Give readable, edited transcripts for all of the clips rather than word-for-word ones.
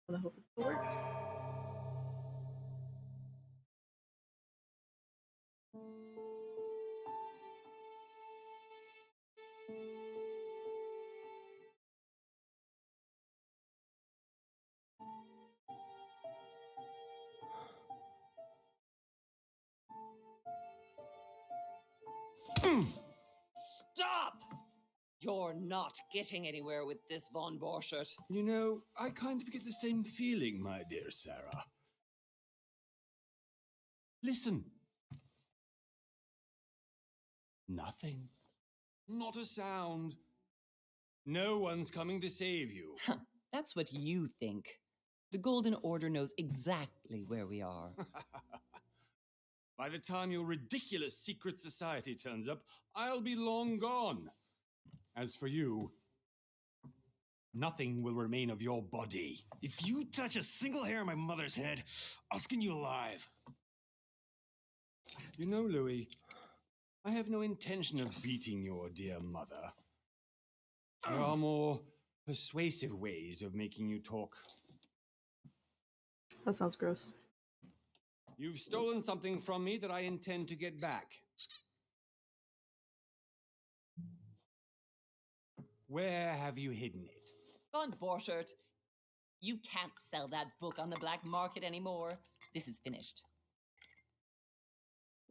I hope it still works. Stop! You're not getting anywhere with this, Von Borchert. You know, I kind of get the same feeling, my dear Sarah. Listen. Nothing. Not a sound. No one's coming to save you. That's what you think. The Golden Order knows exactly where we are. By the time your ridiculous secret society turns up, I'll be long gone. As for you, nothing will remain of your body. If you touch a single hair on my mother's head, I'll skin you alive. You know, Louis, I have no intention of beating your dear mother. There are more persuasive ways of making you talk. That sounds gross. You've stolen something from me that I intend to get back. Where have you hidden it? Von Borchert, you can't sell that book on the black market anymore. This is finished.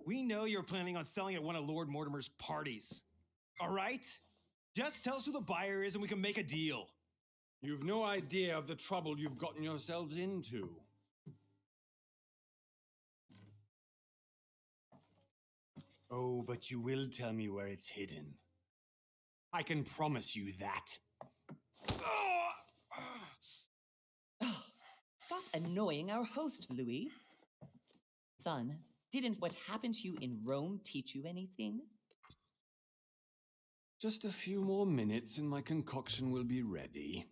We know you're planning on selling at one of Lord Mortimer's parties. All right? Just tell us who the buyer is and we can make a deal. You've no idea of the trouble you've gotten yourselves into. Oh, but you will tell me where it's hidden. I can promise you that. Stop annoying our host, Louis. Son, didn't what happened to you in Rome teach you anything? Just a few more minutes and my concoction will be ready.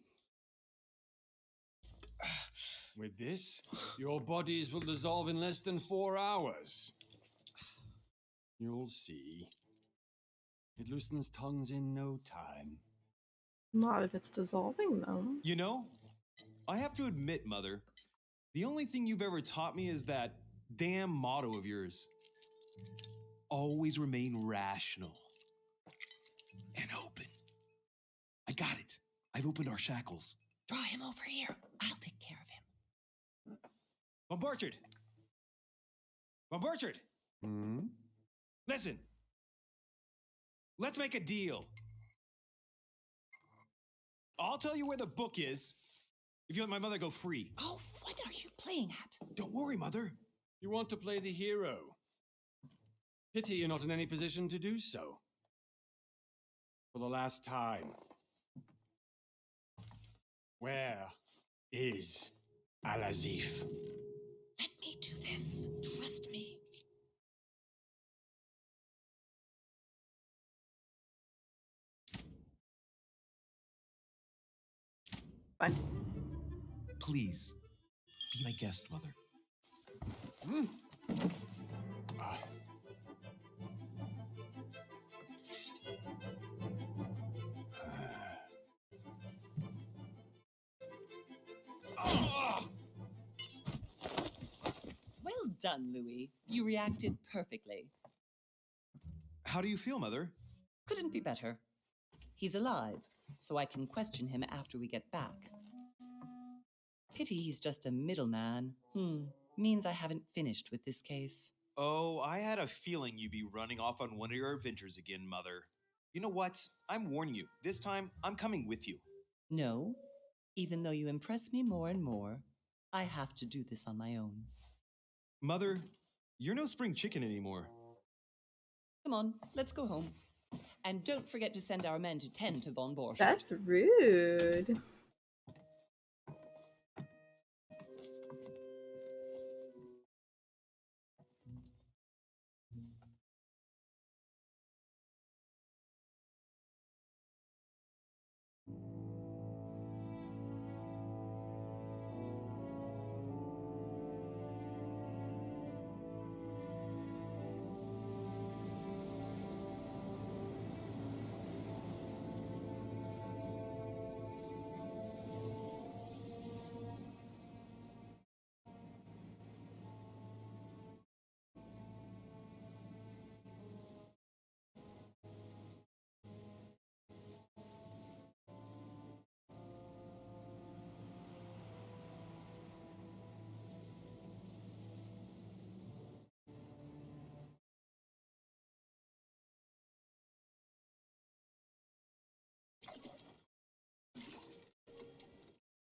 With this, your bodies will dissolve in less than 4 hours. You'll see. It loosens tongues in no time. Not if it's dissolving, though. You know, I have to admit, Mother, the only thing you've ever taught me is that damn motto of yours. Always remain rational. And open. I got it. I've opened our shackles. Draw him over here. I'll take care of him. Von Borchert! Von Borchert! Hmm? Listen. Let's make a deal. I'll tell you where the book is if you let my mother go free. Oh, what are you playing at? Don't worry, Mother. You want to play the hero. Pity you're not in any position to do so. For the last time. Where is Al-Azif? Let me do this. Trust me. Fine. Please, be my guest, Mother. Hmm? Well done, Louis. You reacted perfectly. How do you feel, Mother? Couldn't be better. He's alive, so I can question him after we get back. Pity he's just a middleman. Means I haven't finished with this case. Oh, I had a feeling you'd be running off on one of your adventures again, Mother. You know what? I'm warning you. This time, I'm coming with you. No, even though you impress me more and more, I have to do this on my own. Mother, you're no spring chicken anymore. Come on, let's go home. And don't forget to send our men to tend to Von Borchert. That's rude.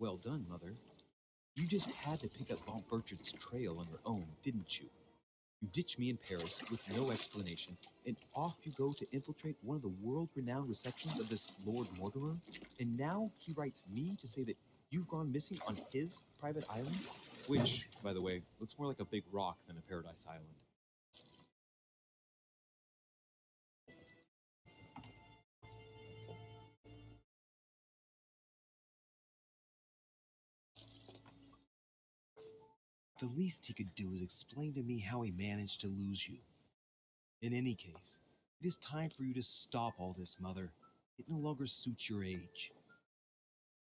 Well done, Mother. You just had to pick up Bob Burchard's trail on your own, didn't you? You ditch me in Paris with no explanation, and off you go to infiltrate one of the world-renowned receptions of this Lord Mortimer, and now he writes me to say that you've gone missing on his private island? Which, by the way, looks more like a big rock than a paradise island. The least he could do is explain to me how he managed to lose you. In any case, it is time for you to stop all this, Mother. It no longer suits your age.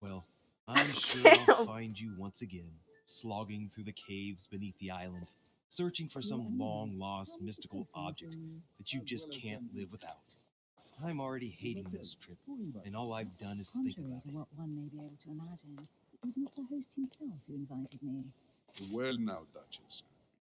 Well, I'm sure I'll Damn. find you once again, slogging through the caves beneath the island, searching for some long-lost mystical object that you just can't live without. I'm already hating this trip, and all I've done is think Contrary about to it. what one may be able to imagine, it was not the host himself who invited me. Well now, Duchess,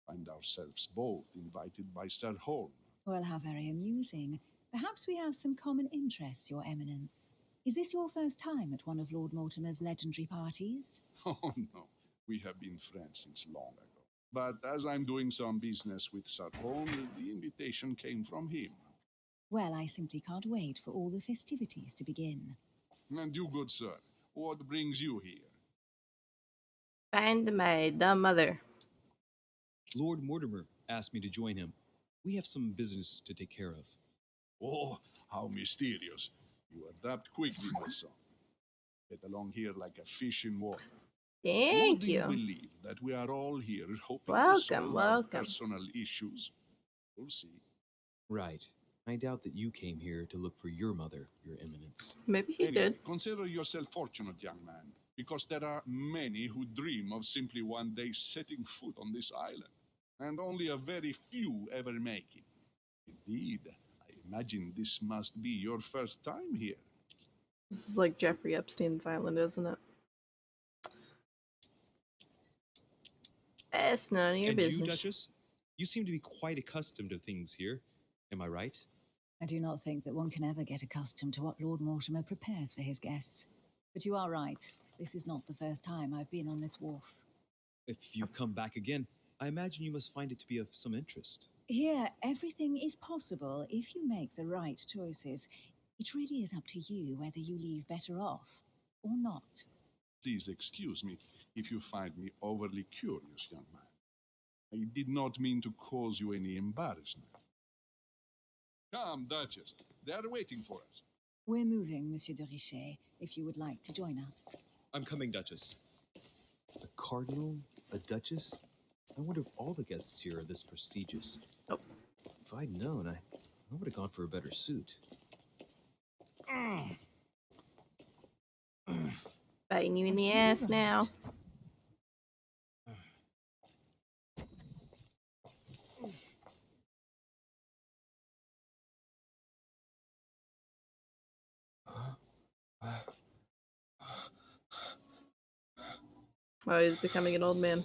we find ourselves both invited by Sir Holm. Well, how very amusing. Perhaps we have some common interests, Your Eminence. Is this your first time at one of Lord Mortimer's legendary parties? Oh no, we have been friends since long ago. But as I'm doing some business with Sir Holm, the invitation came from him. Well, I simply can't wait for all the festivities to begin. And you, good sir, what brings you here? Find the maid, the mother. Lord Mortimer asked me to join him. We have some business to take care of. Oh, how mysterious. You adapt quickly, my son. Get along here like a fish in water. Or Thank do you you. believe that we are all here hoping to Welcome, solve welcome. our personal issues? We'll see. Right. I doubt that you came here to look for your mother, Your Eminence. Maybe he Anyway, did. consider yourself fortunate, young man, because there are many who dream of simply one day setting foot on this island, and only a very few ever make it. Indeed, I imagine this must be your first time here. This is like Jeffrey Epstein's island, isn't it? That's none of your And business. you, Duchess? You seem to be quite accustomed to things here. Am I right? I do not think that one can ever get accustomed to what Lord Mortimer prepares for his guests. But you are right. This is not the first time I've been on this wharf. If you've come back again, I imagine you must find it to be of some interest. Here, everything is possible if you make the right choices. It really is up to you whether you leave better off or not. Please excuse me if you find me overly curious, young man. I did not mean to cause you any embarrassment. Come, Duchess. They are waiting for us. We're moving, Monsieur de Richet, if you would like to join us. I'm coming, Duchess. A cardinal? A duchess? I wonder if all the guests here are this prestigious. Oh. If I'd known, I would have gone for a better suit. Biting you in the You ass right. now. Oh, he's becoming an old man.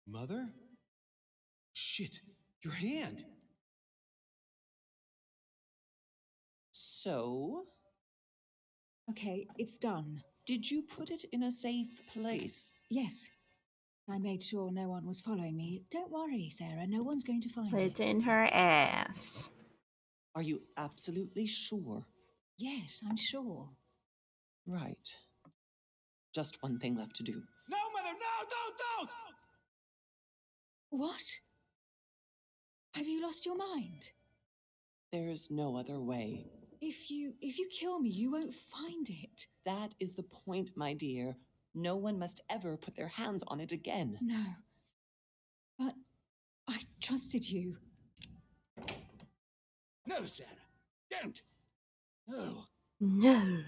Mother? Shit, your hand! So, Okay, it's done. did you put it in a safe place? Yes. I made sure no one was following me. Don't worry, Sarah, no one's going to find It's it. in her ass. Are you absolutely sure? Yes, I'm sure. Right. Just one thing left to do. No, Mother, no, don't! What? Have you lost your mind? There's no other way. If you kill me, you won't find it. That is the point, my dear. No one must ever put their hands on it again. No. But I trusted you. No, Sarah. Don't. No. No.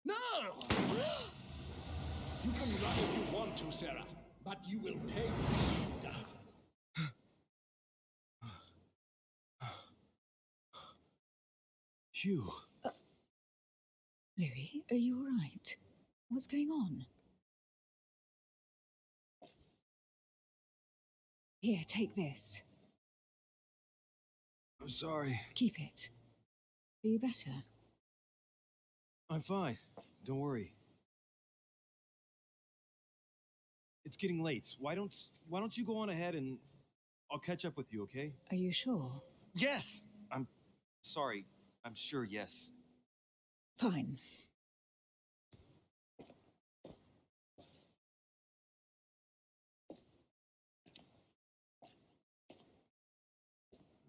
No! You can run if you want to, Sarah, but you will pay for it. Hugh. Louis, are you all right? What's going on? Here, take this. I'm sorry. Keep it. Are you better? I'm fine. Don't worry. It's getting late. Why don't you go on ahead and I'll catch up with you, okay? Are you sure? Yes. I'm sorry. I'm sure yes. Fine.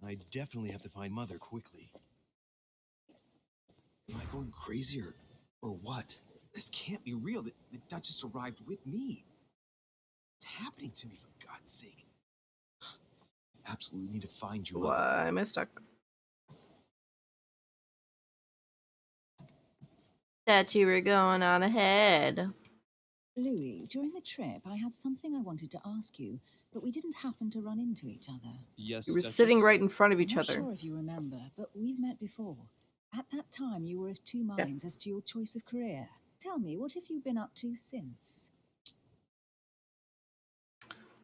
I definitely have to find Mother quickly. Am I going crazy or what? This can't be real. The Duchess arrived with me. What's happening to me, for God's sake? Absolutely need to find you, Mother. Why am I stuck? Thought you were going on ahead. Louis, during the trip, I had something I wanted to ask you, but we didn't happen to run into each other. Yes, You were Duchess? sitting right in front of I'm each not other. sure if you remember, but we've met before. At that time, you were of two Yeah. minds as to your choice of career. Tell me, what have you been up to since?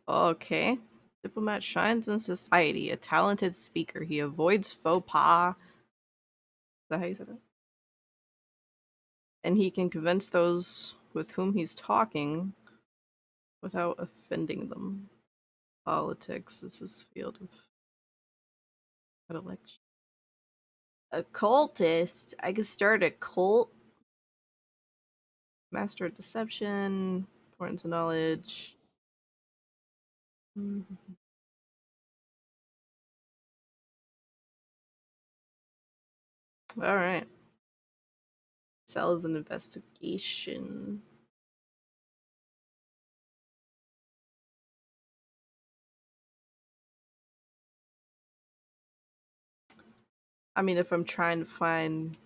Okay. Diplomat shines in society. A talented speaker. He avoids faux pas. Is that how you said it? And he can convince those with whom he's talking without offending them. Politics is his field of predilection. A cultist? I could start a cult. Master of deception. Importance of knowledge. Mhm. All right. Sells an investigation. I mean, if I'm trying to find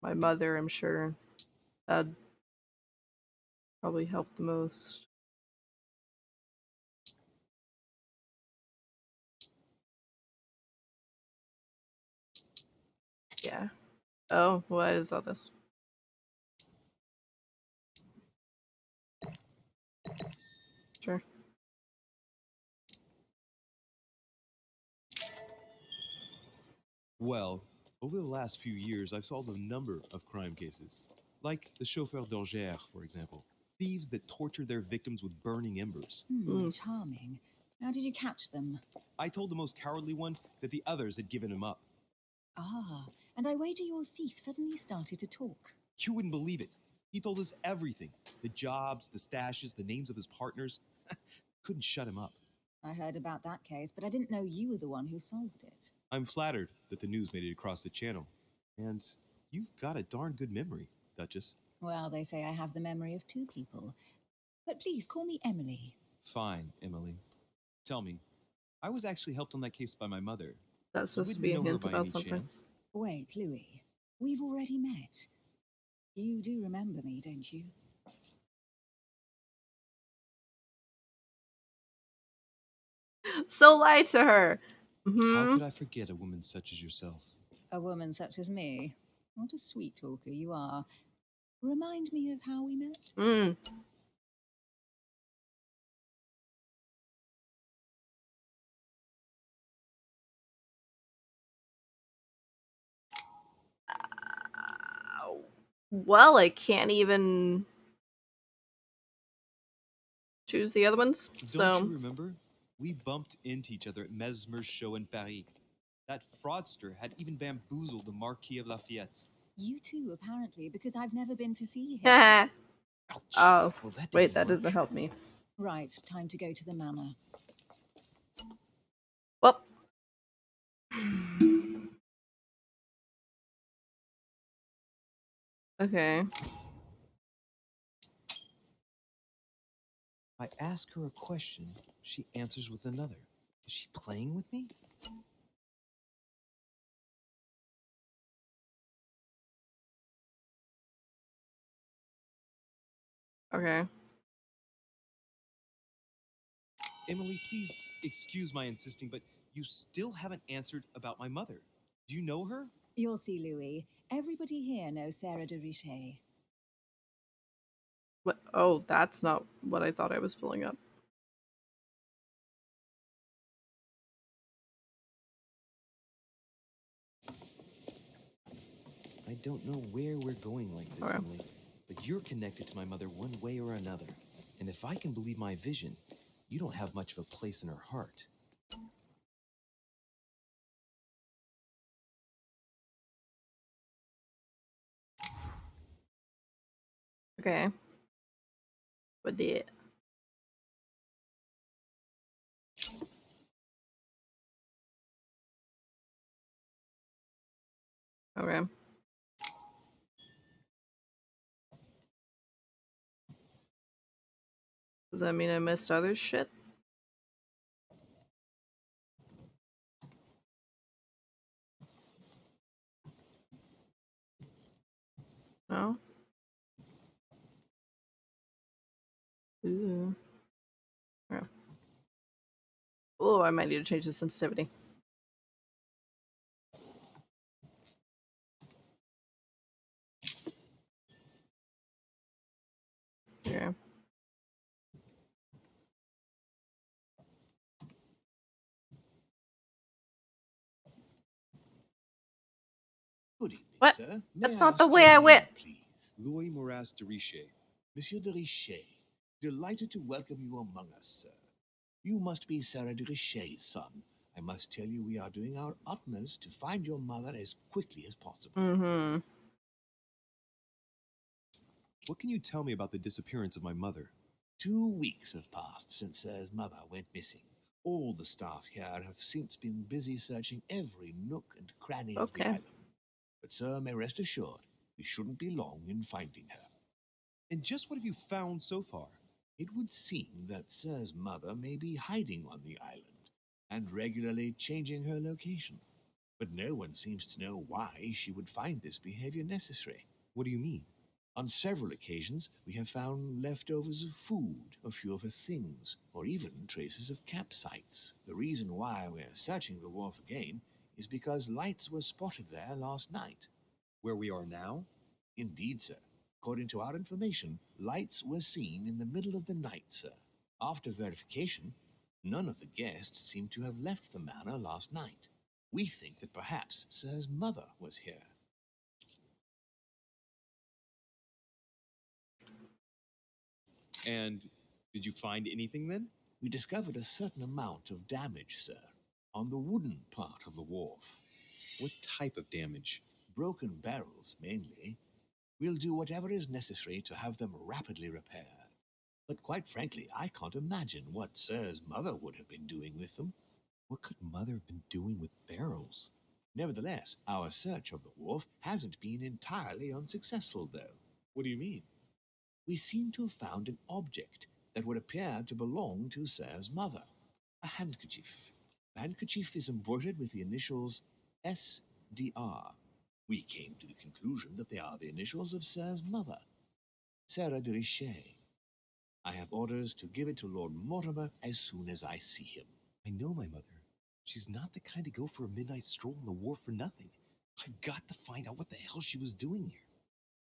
my mother, I'm sure that'd probably help the most. Yeah. Oh, what is all this? Sure. Well, over the last few years, I've solved a number of crime cases. Like the chauffeur d'Angers, for example. Thieves that tortured their victims with burning embers. Charming. How did you catch them? I told the most cowardly one that the others had given him up. Ah, and I wager your thief suddenly started to talk. You wouldn't believe it. He told us everything. The jobs, the stashes, the names of his partners. Couldn't shut him up. I heard about that case, but I didn't know you were the one who solved it. I'm flattered that the news made it across the channel. And you've got a darn good memory, Duchess. Well, they say I have the memory of two people. But please call me Emily. Fine, Emily. Tell me, I was actually helped on that case by my mother. That's You supposed to wouldn't be a know her hint by any about something. chance? Wait, Louis. We've already met. You do remember me, don't you? So lie to her. How Hmm. could I forget a woman such as yourself? A woman such as me. What a sweet talker you are. Remind me of how we met. Mm. Well, I can't even choose the other ones. Don't So you remember? We bumped into each other at Mesmer's show in Paris. That fraudster had even bamboozled the Marquis of Lafayette. You too, apparently, because I've never been to see him. oh, Ouch. Well, that wait, didn't that work. doesn't help me. Right, time to go to the manor. Well. Okay. I ask her a question, she answers with another. Is she playing with me? Okay. Emily, please excuse my insisting, but you still haven't answered about my mother. Do you know her? You'll see, Louis. Everybody here knows Sarah de Richet. What? Oh, that's not what I thought I was pulling up. I don't know where we're going like this, Okay. Emily, but you're connected to my mother one way or another. And if I can believe my vision, you don't have much of a place in her heart. Okay. What did? Okay. Does that mean I missed other shit? No? Ooh. Okay. Oh, I might need to change the sensitivity. Okay. Good evening, What? sir. May That's I not the ask way your I name, went. please? Louis Moras de Richer. Monsieur de Richet. Delighted to welcome you among us, sir. You must be Sarah de Richet's son. I must tell you we are doing our utmost to find your mother as quickly as possible. Mm-hmm. What can you tell me about the disappearance of my mother? 2 weeks have passed since Sir's mother went missing. All the staff here have since been busy searching every nook and cranny of the Okay. island. But sir may rest assured, we shouldn't be long in finding her. And just what have you found so far? It would seem that Sir's mother may be hiding on the island and regularly changing her location. But no one seems to know why she would find this behavior necessary. What do you mean? On several occasions, we have found leftovers of food, a few of her things, or even traces of campsites. The reason why we're searching the wharf again is because lights were spotted there last night. Where we are now? Indeed, sir. According to our information, lights were seen in the middle of the night, sir. After verification, none of the guests seem to have left the manor last night. We think that perhaps Sir's mother was here. And did you find anything then? We discovered a certain amount of damage, sir, on the wooden part of the wharf. What type of damage? Broken barrels, mainly. We'll do whatever is necessary to have them rapidly repaired. But quite frankly, I can't imagine what Sir's mother would have been doing with them. What could mother have been doing with barrels? Nevertheless, our search of the wharf hasn't been entirely unsuccessful, though. What do you mean? We seem to have found an object that would appear to belong to Sir's mother. A handkerchief. The handkerchief is embroidered with the initials SDR. We came to the conclusion that they are the initials of Sir's mother, Sarah de Richet. I have orders to give it to Lord Mortimer as soon as I see him. I know my mother. She's not the kind to go for a midnight stroll on the wharf for nothing. I've got to find out what the hell she was doing here.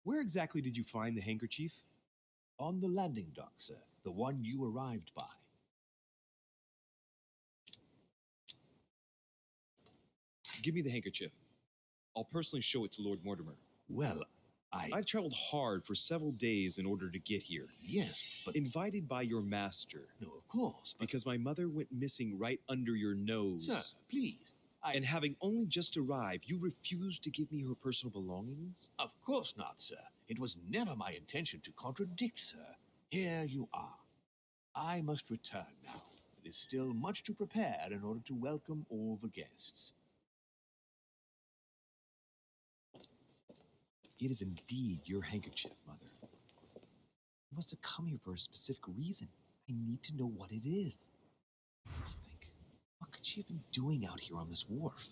Where exactly did you find the handkerchief? On the landing dock, sir, the one you arrived by. Give me the handkerchief. I'll personally show it to Lord Mortimer. Well, I've traveled hard for several days in order to get here. Yes, but... Invited by your master. No, of course, but... Because my mother went missing right under your nose. Sir, please. And having only just arrived, you refused to give me her personal belongings? Of course not, sir. It was never my intention to contradict, sir. Here you are. I must return now. It is still much to prepare in order to welcome all the guests. It is indeed your handkerchief, Mother. You must have come here for a specific reason. I need to know what it is. Let's think. What could she have been doing out here on this wharf?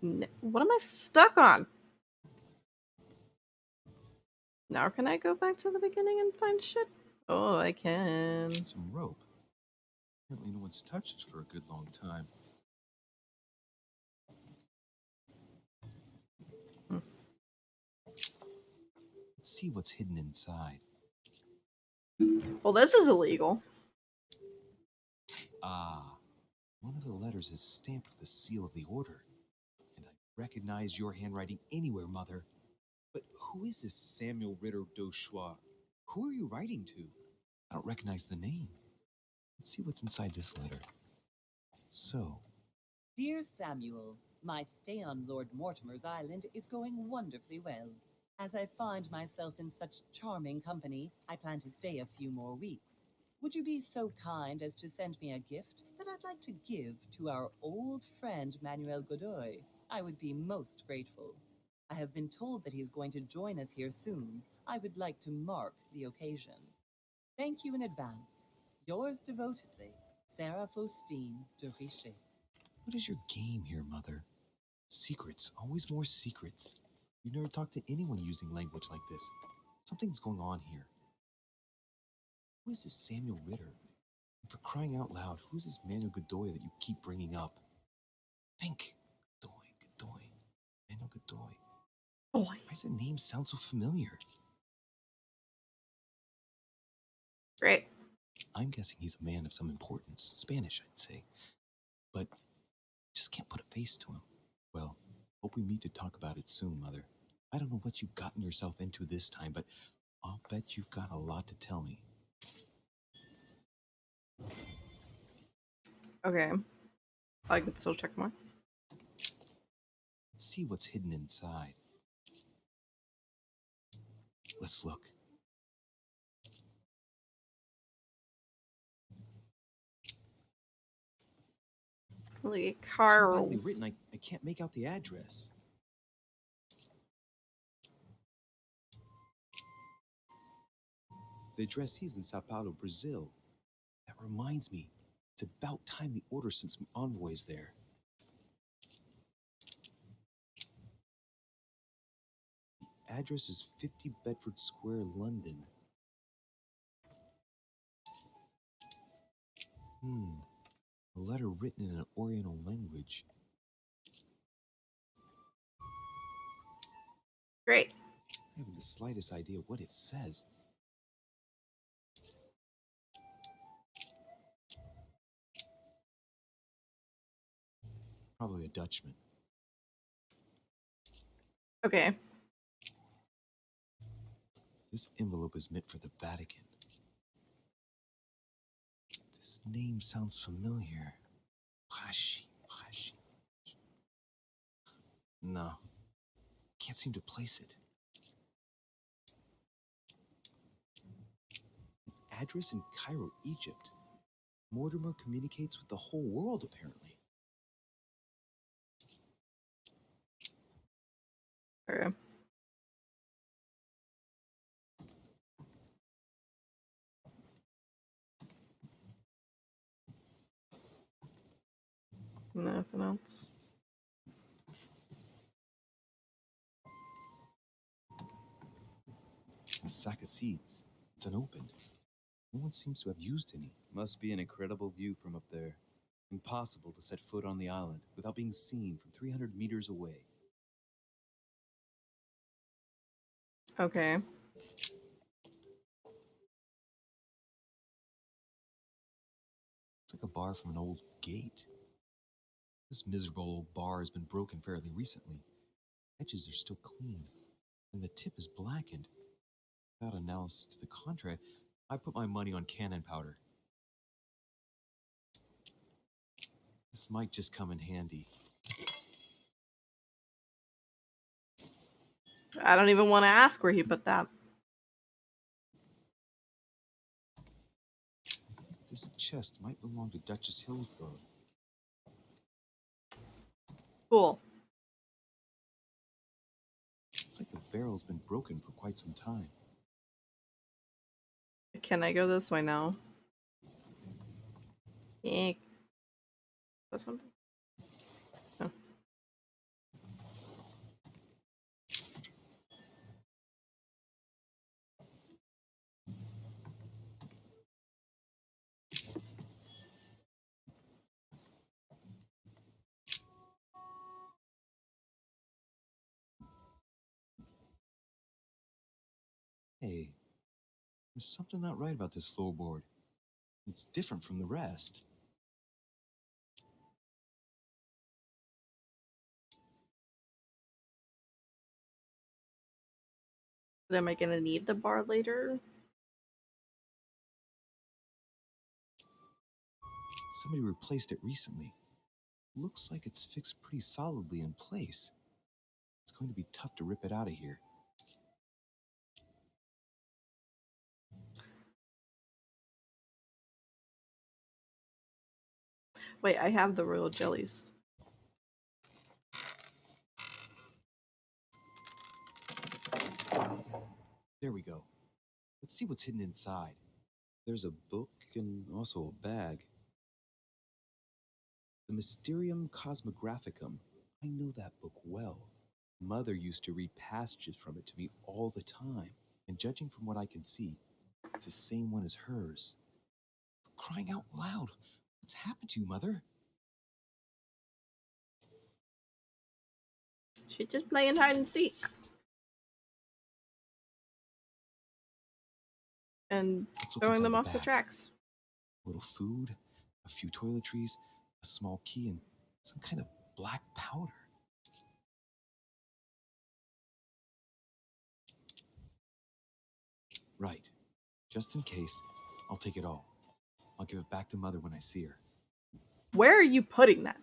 What am I stuck on? Now can I go back to the beginning and find shit? Oh, I can. Some rope. Apparently no one's touched it for a good long time. Let's see what's hidden inside. Well, this is illegal. Ah, One of the letters is stamped with the seal of the Order, and I recognize your handwriting anywhere, Mother. But who is this Samuel Ritter d'Auchois? Who are you writing to? I don't recognize the name. Let's see what's inside this letter. So, Dear Samuel, my stay on Lord Mortimer's island is going wonderfully well. As I find myself in such charming company, I plan to stay a few more weeks. Would you be so kind as to send me a gift that I'd like to give to our old friend Manuel Godoy? I would be most grateful. I have been told that he's going to join us here soon. I would like to mark the occasion. Thank you in advance. Yours devotedly, Sarah Faustine de Richet. what is your game here, Mother? Secrets, always more secrets. You never talked to anyone using language like this. Something's going on here. Who is this Samuel Ritter? And for crying out loud, who is this Manuel Godoy that you keep bringing up? Think. Godoy. Manuel Godoy. Boy. Why does the name sound so familiar? Great. I'm guessing he's a man of some importance. Spanish, I'd say. But just can't put a face to him. Well, hope we meet to talk about it soon, Mother. I don't know what you've gotten yourself into this time, but I'll bet you've got a lot to tell me. Okay. I could still check more. Let's see what's hidden inside. Let's look. Look at It's too badly Carl's. written, I can't make out the address. The address is in Sao Paulo, Brazil. That reminds me, it's about time the Order sent some envoys there. The address is 50 Bedford Square, London. A letter written in an Oriental language. Great. I haven't the slightest idea what it says. Probably a Dutchman. Okay. This envelope is meant for the Vatican. This name sounds familiar. Pashi. No, can't seem to place it. An address in Cairo, Egypt. Mortimer communicates with the whole world, apparently. Okay. Nothing else. A sack of seeds. It's unopened. No one seems to have used any. Must be an incredible view from up there. Impossible to set foot on the island without being seen from 300 meters away. Okay. It's like a bar from an old gate. This miserable old bar has been broken fairly recently. Edges are still clean, and the tip is blackened. Without analysis to the contrary, I put my money on cannon powder. This might just come in handy. I don't even want to ask where he put that. This chest might belong to Duchess Hillsborough. Cool. It's like the barrel's been broken for quite some time. Can I go this way now? Yeah. Or something? Oh. Hey, there's something not right about this floorboard. It's different from the rest. But am I gonna need the bar later? Somebody replaced it recently. Looks like it's fixed pretty solidly in place. It's going to be tough to rip it out of here. Wait, I have the royal jellies. There we go. Let's see what's hidden inside. There's a book and also a bag. The Mysterium Cosmographicum. I know that book well. Mother used to read passages from it to me all the time. And judging from what I can see, it's the same one as hers. For crying out loud, what's happened to you, Mother? She's just playing hide and seek. And Let's look throwing inside them the off the bag. tracks. A little food, a few toiletries, a small key, and some kind of black powder. Right. Just in case, I'll take it all. I'll give it back to Mother when I see her. Where are you putting that?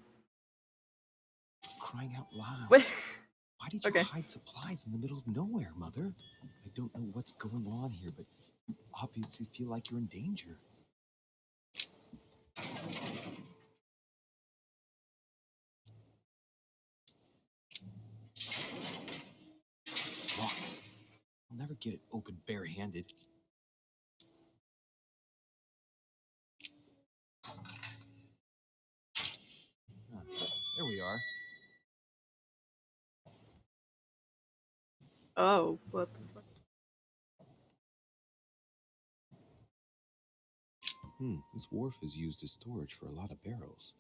Crying out loud. Wait. Why did you Okay. hide supplies in the middle of nowhere, Mother? I don't know what's going on here, but you obviously feel like you're in danger. It's locked. I'll never get it open barehanded. There we are. Oh, what the fuck? This wharf is used as storage for a lot of barrels.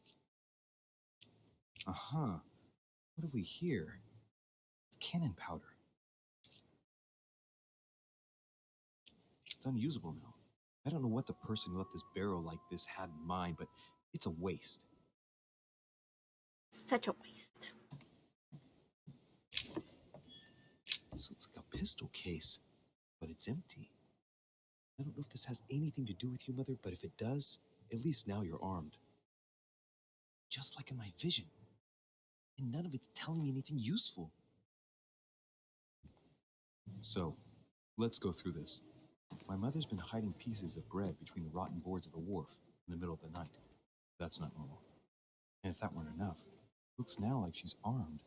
Uh-huh. What have we here? It's cannon powder. It's unusable now. I don't know what the person who left this barrel like this had in mind, but it's a waste. Such a waste. This looks like a pistol case, but it's empty. I don't know if this has anything to do with you, Mother, but if it does, at least now you're armed. Just like in my vision. And none of it's telling me anything useful. So, let's go through this. My mother's been hiding pieces of bread between the rotten boards of the wharf in the middle of the night. That's not normal. And if that weren't enough, looks now like she's armed.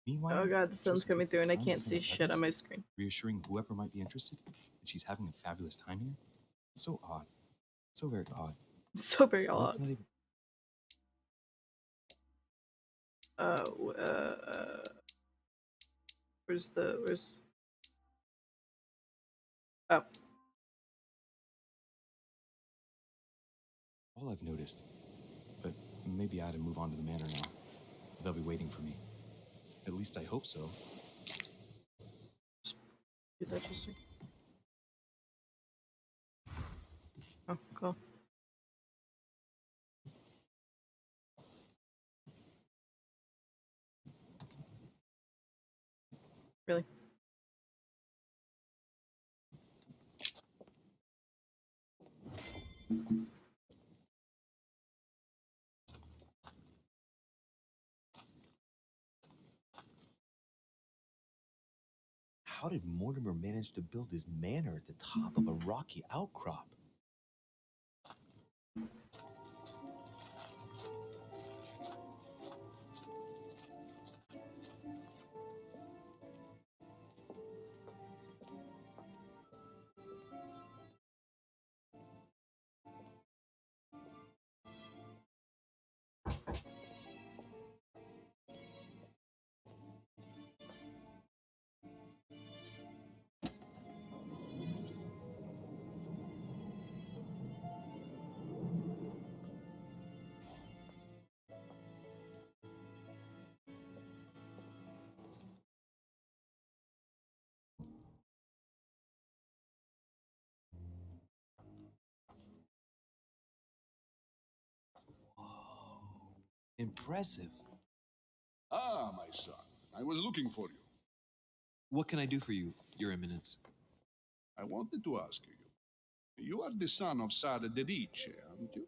Meanwhile, Oh god, the sun's Joseph coming takes the through and I time to can't send see out shit on letters, my screen. reassuring whoever might be interested that she's having a fabulous time here. So odd. So very odd. So very Let's odd. not even... Where's oh. All I've noticed. But maybe I ought to move on to the manor now. They'll be waiting for me. At least I hope so. Do that just oh, cool. Really? How did Mortimer manage to build his manor at the top of a rocky outcrop? Whoa. Impressive. Ah, my son, I was looking for you. What can I do for you, Your Eminence? I wanted to ask you. You are the son of Sara de Ricci, aren't you?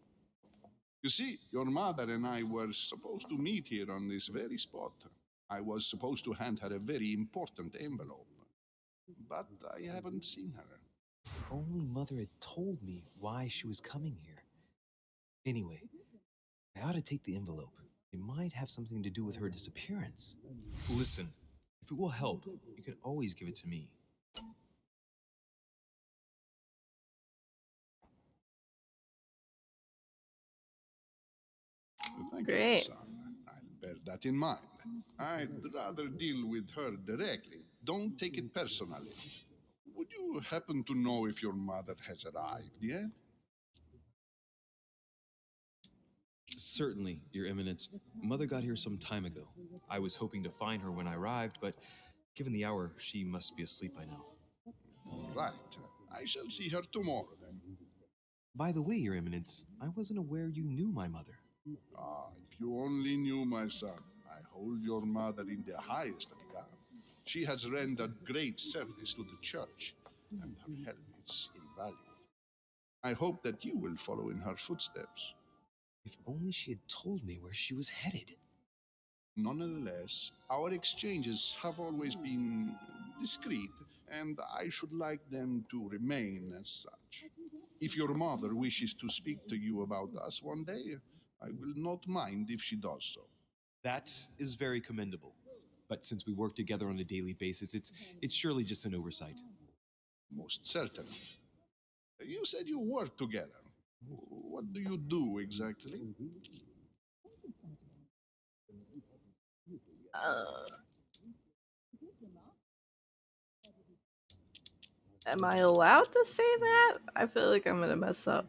You see, your mother and I were supposed to meet here on this very spot. I was supposed to hand her a very important envelope, but I haven't seen her. If only Mother had told me why she was coming here. Anyway, I ought to take the envelope. It might have something to do with her disappearance. Listen, if it will help, you can always give it to me. Thank you, my Great. son. I'll bear that in mind. I'd rather deal with her directly. Don't take it personally. Would you happen to know if your mother has arrived yet? Certainly, Your Eminence. Mother got here some time ago. I was hoping to find her when I arrived, but given the hour, she must be asleep by now. All right. I shall see her tomorrow then. By the way, Your Eminence, I wasn't aware you knew my mother. Ah, if you only knew, my son. I hold your mother in the highest regard. She has rendered great service to the church, and her help is invaluable. I hope that you will follow in her footsteps. If only she had told me where she was headed. Nonetheless, our exchanges have always been discreet, and I should like them to remain as such. If your mother wishes to speak to you about us one day, I will not mind if she does so. That is very commendable. But since we work together on a daily basis, it's surely just an oversight. Most certainly. You said you work together. What do you do exactly? Uh, am I allowed to say that? I feel like I'm gonna mess up.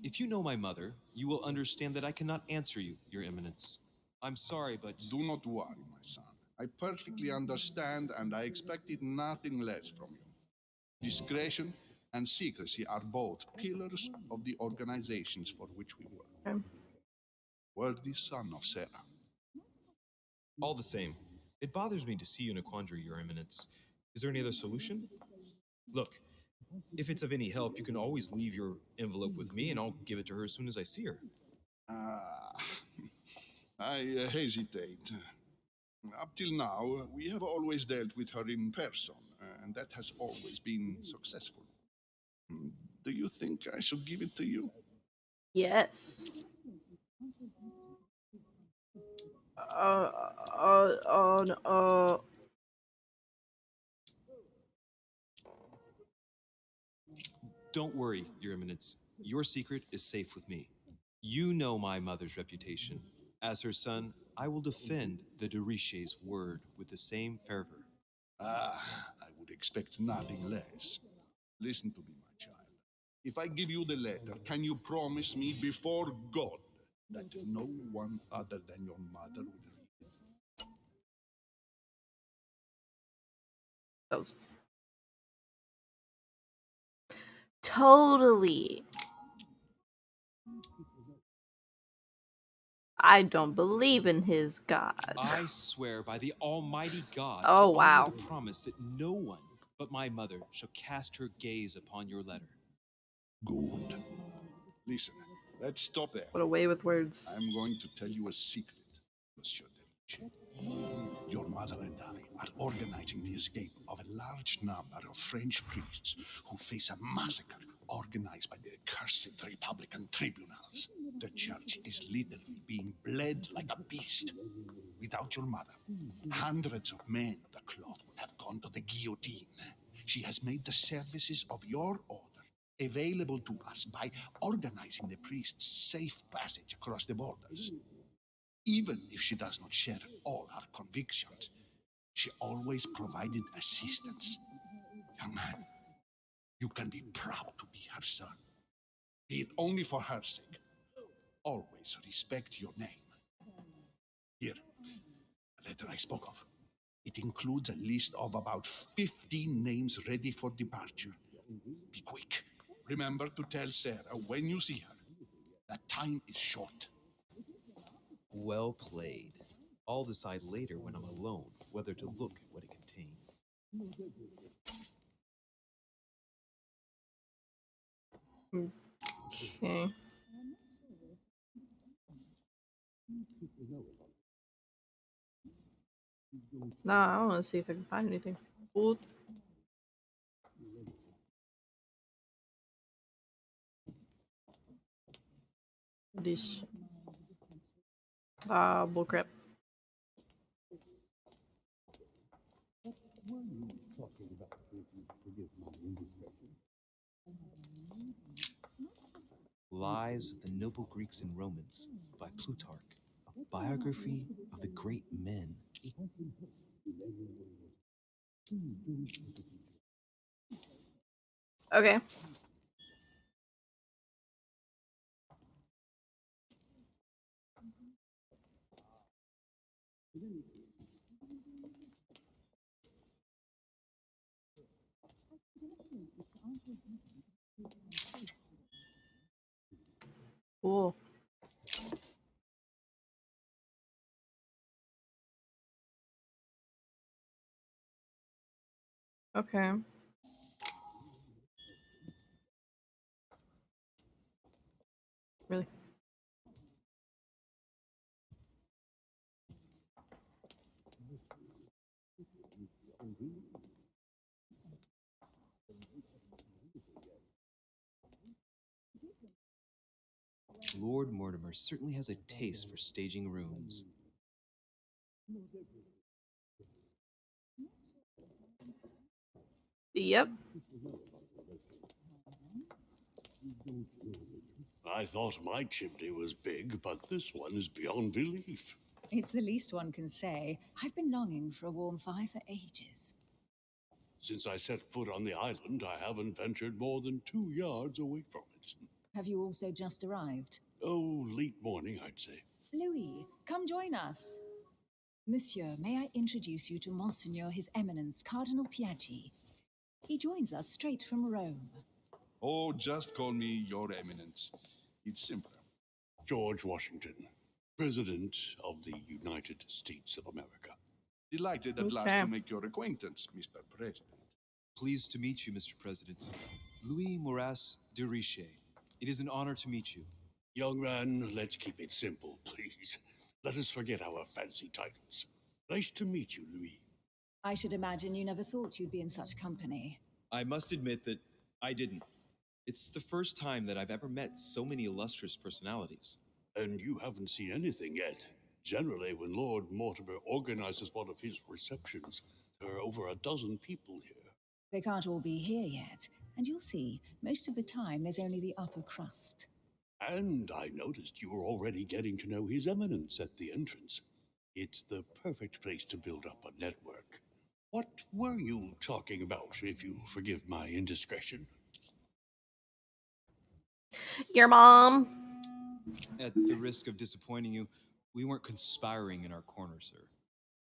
If you know my mother, you will understand that I cannot answer you, Your Eminence. I'm sorry, but Do not worry, my son. I perfectly understand, and I expected nothing less from you. Discretion and secrecy are both pillars of the organizations for which we work. Okay. Worthy son of Sarah. all the same, it bothers me to see you in a quandary, Your Eminence. Is there any other solution? Look, if it's of any help, you can always leave your envelope with me and I'll give it to her as soon as I see her. Ah, I hesitate. Up till now, we have always dealt with her in person, and that has always been successful. Do you think I should give it to you? Yes. No, Don't worry, Your Eminence. Your secret is safe with me. You know my mother's reputation. As her son, I will defend the de Richet's word with the same fervor. Ah, I would expect nothing less. Listen to me, my child. If I give you the letter, can you promise me before God that no one other than your mother will read it? that was totally. I don't believe in his God. I swear by the Almighty God Oh, to honor wow. the promise that no one but my mother shall cast her gaze upon your letter. Good. Listen, let's stop there. What a way with words. I'm going to tell you a secret, Monsieur Derich. Your mother and I are organizing the escape of a large number of French priests who face a massacre organized by the accursed Republican tribunals. The church is literally being bled like a beast. Without your mother, hundreds of men of the cloth would have gone to the guillotine. She has made the services of your order available to us by organizing the priest's safe passage across the borders. Even if she does not share all our convictions, she always provided assistance. Young man, you can be proud to be her son. Be it only for her sake. Always respect your name. Here, the letter I spoke of. It includes a list of about 15 names ready for departure. Be quick. Remember to tell Sarah when you see her. That time is short. Well played. I'll decide later when I'm alone whether to look at what it contains. Okay. Nah, I want to see if I can find anything. Cool. This. Bullcrap. Lives of the Noble Greeks and Romans by Plutarch, a biography of the great men. Okay. Cool. Okay. Really? Lord Mortimer certainly has a taste for staging rooms. Yep. I thought my chimney was big, but this one is beyond belief. It's the least one can say. I've been longing for a warm fire for ages. Since I set foot on the island, I haven't ventured more than 2 yards away from it. Have you also just arrived? Oh, late morning, I'd say. Louis, come join us. Monsieur, may I introduce you to Monseigneur His Eminence Cardinal Piaggi? He joins us straight from Rome. Oh, just call me Your Eminence. It's simpler. George Washington, President of the United States of America. Delighted at last Okay. to make your acquaintance, Mr. President. Pleased to meet you, Mr. President. Louis Moras de Richet. It is an honor to meet you. Young man, let's keep it simple, please. Let us forget our fancy titles. Nice to meet you, Louis. I should imagine you never thought you'd be in such company. I must admit that I didn't. It's the first time that I've ever met so many illustrious personalities. And you haven't seen anything yet. Generally, when Lord Mortimer organizes one of his receptions, there are over a dozen people here. They can't all be here yet, and you'll see, most of the time there's only the upper crust. And I noticed you were already getting to know His Eminence at the entrance. It's the perfect place to build up a network. What were you talking about, if you forgive my indiscretion? Your mom. At the risk of disappointing you, we weren't conspiring in our corner, sir.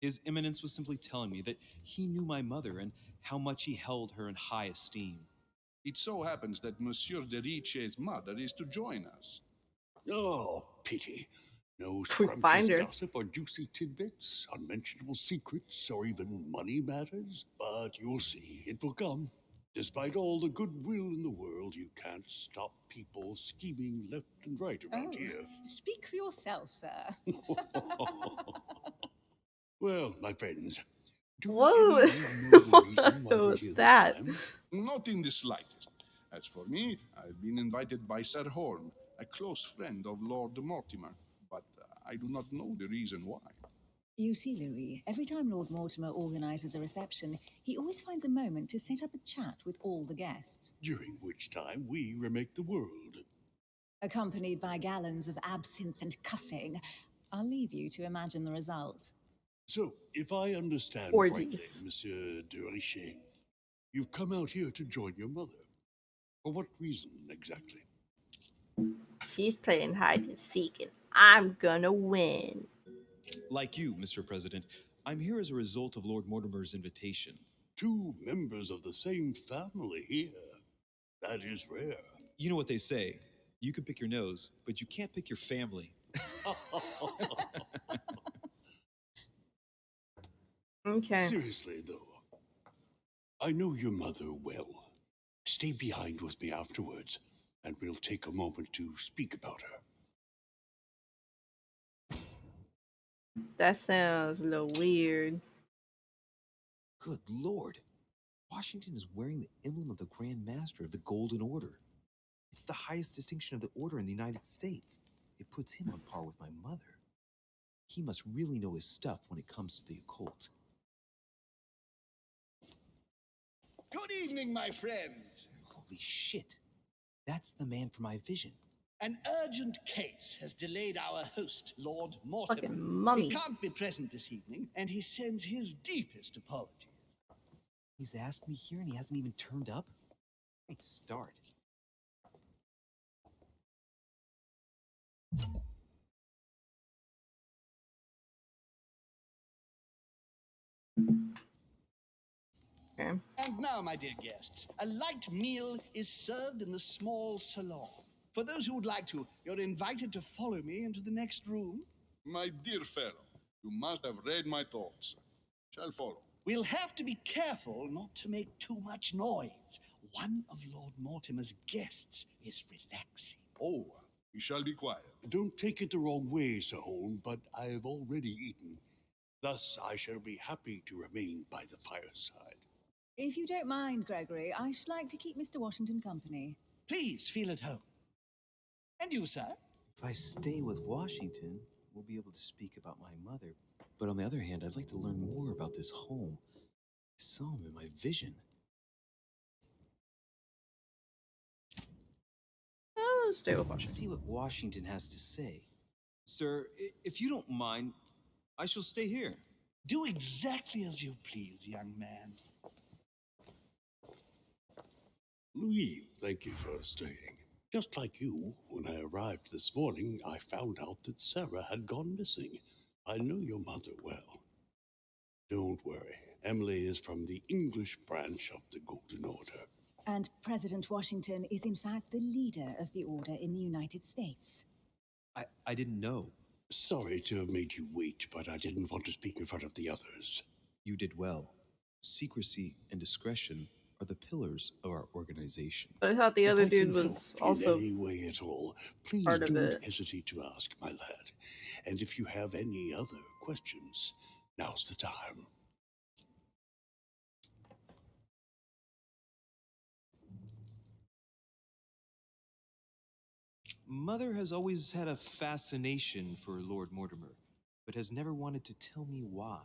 His Eminence was simply telling me that he knew my mother and how much he held her in high esteem. It so happens that Monsieur de Ricci's mother is to join us. Oh, pity. No Quick scrumptious binder. gossip or juicy tidbits, unmentionable secrets, or even money matters. But you'll see, it will come. Despite all the goodwill in the world, you can't stop people scheming left and right around here. Speak for yourself, sir. Well, my friends, do Whoa. any of you know the reason why we're What's here that? this time? Not in the slightest. As for me, I've been invited by Sir Horn, a close friend of Lord Mortimer, but I do not know the reason why. You see, Louis, every time Lord Mortimer organizes a reception, he always finds a moment to set up a chat with all the guests, During which time we remake the world. accompanied by gallons of absinthe and cussing. I'll leave you to imagine the result. So, if I understand correctly, Orgies. Monsieur de Richet, you've come out here to join your mother. For what reason exactly? She's playing hide and seek, and I'm gonna win. Like you, Mr. President, I'm here as a result of Lord Mortimer's invitation. 2 members of the same family here. That is rare. You know what they say, You can pick your nose, but you can't pick your family. Okay. Seriously, though, I know your mother well. Stay behind with me afterwards, and we'll take a moment to speak about her. That sounds a little weird. Good Lord. Washington is wearing the emblem of the Grand Master of the Golden Order. It's the highest distinction of the order in the United States. It puts him on par with my mother. He must really know his stuff when it comes to the occult. Good evening, my friends. Holy shit. That's the man for my vision. An urgent case has delayed our host, Lord Mortimer. Fucking mummy. He can't be present this evening, and he sends his deepest apologies. He's asked me here and he hasn't even turned up? Great start. Okay. And now, my dear guests, a light meal is served in the small salon. For those who would like to, you're invited to follow me into the next room. My dear fellow, you must have read my thoughts. Shall follow. We'll have to be careful not to make too much noise. One of Lord Mortimer's guests is relaxing. Oh, we shall be quiet. Don't take it the wrong way, Sir Holm, but I've already eaten. Thus, I shall be happy to remain by the fireside. If you don't mind, Gregory, I should like to keep Mr. Washington company. Please feel at home. And you, sir? If I stay with Washington, we'll be able to speak about my mother. But on the other hand, I'd like to learn more about this home. I saw him in my vision. I'll stay with Let's Washington. see what Washington has to say. Sir, if you don't mind, I shall stay here. Do exactly as you please, young man. Louis, thank you for staying. Just like you, when I arrived this morning, I found out that Sarah had gone missing. I know your mother well. Don't worry, Emily is from the English branch of the Golden Order. And President Washington is in fact the leader of the order in the United States. I didn't know. Sorry to have made you wait, but I didn't want to speak in front of the others. You did well. Secrecy and discretion are the pillars of our organization. But I thought the If other I dude can was help also in any way at all, please part of don't it. hesitate to ask, my lad. And if you have any other questions, now's the time. Mother has always had a fascination for Lord Mortimer, but has never wanted to tell me why.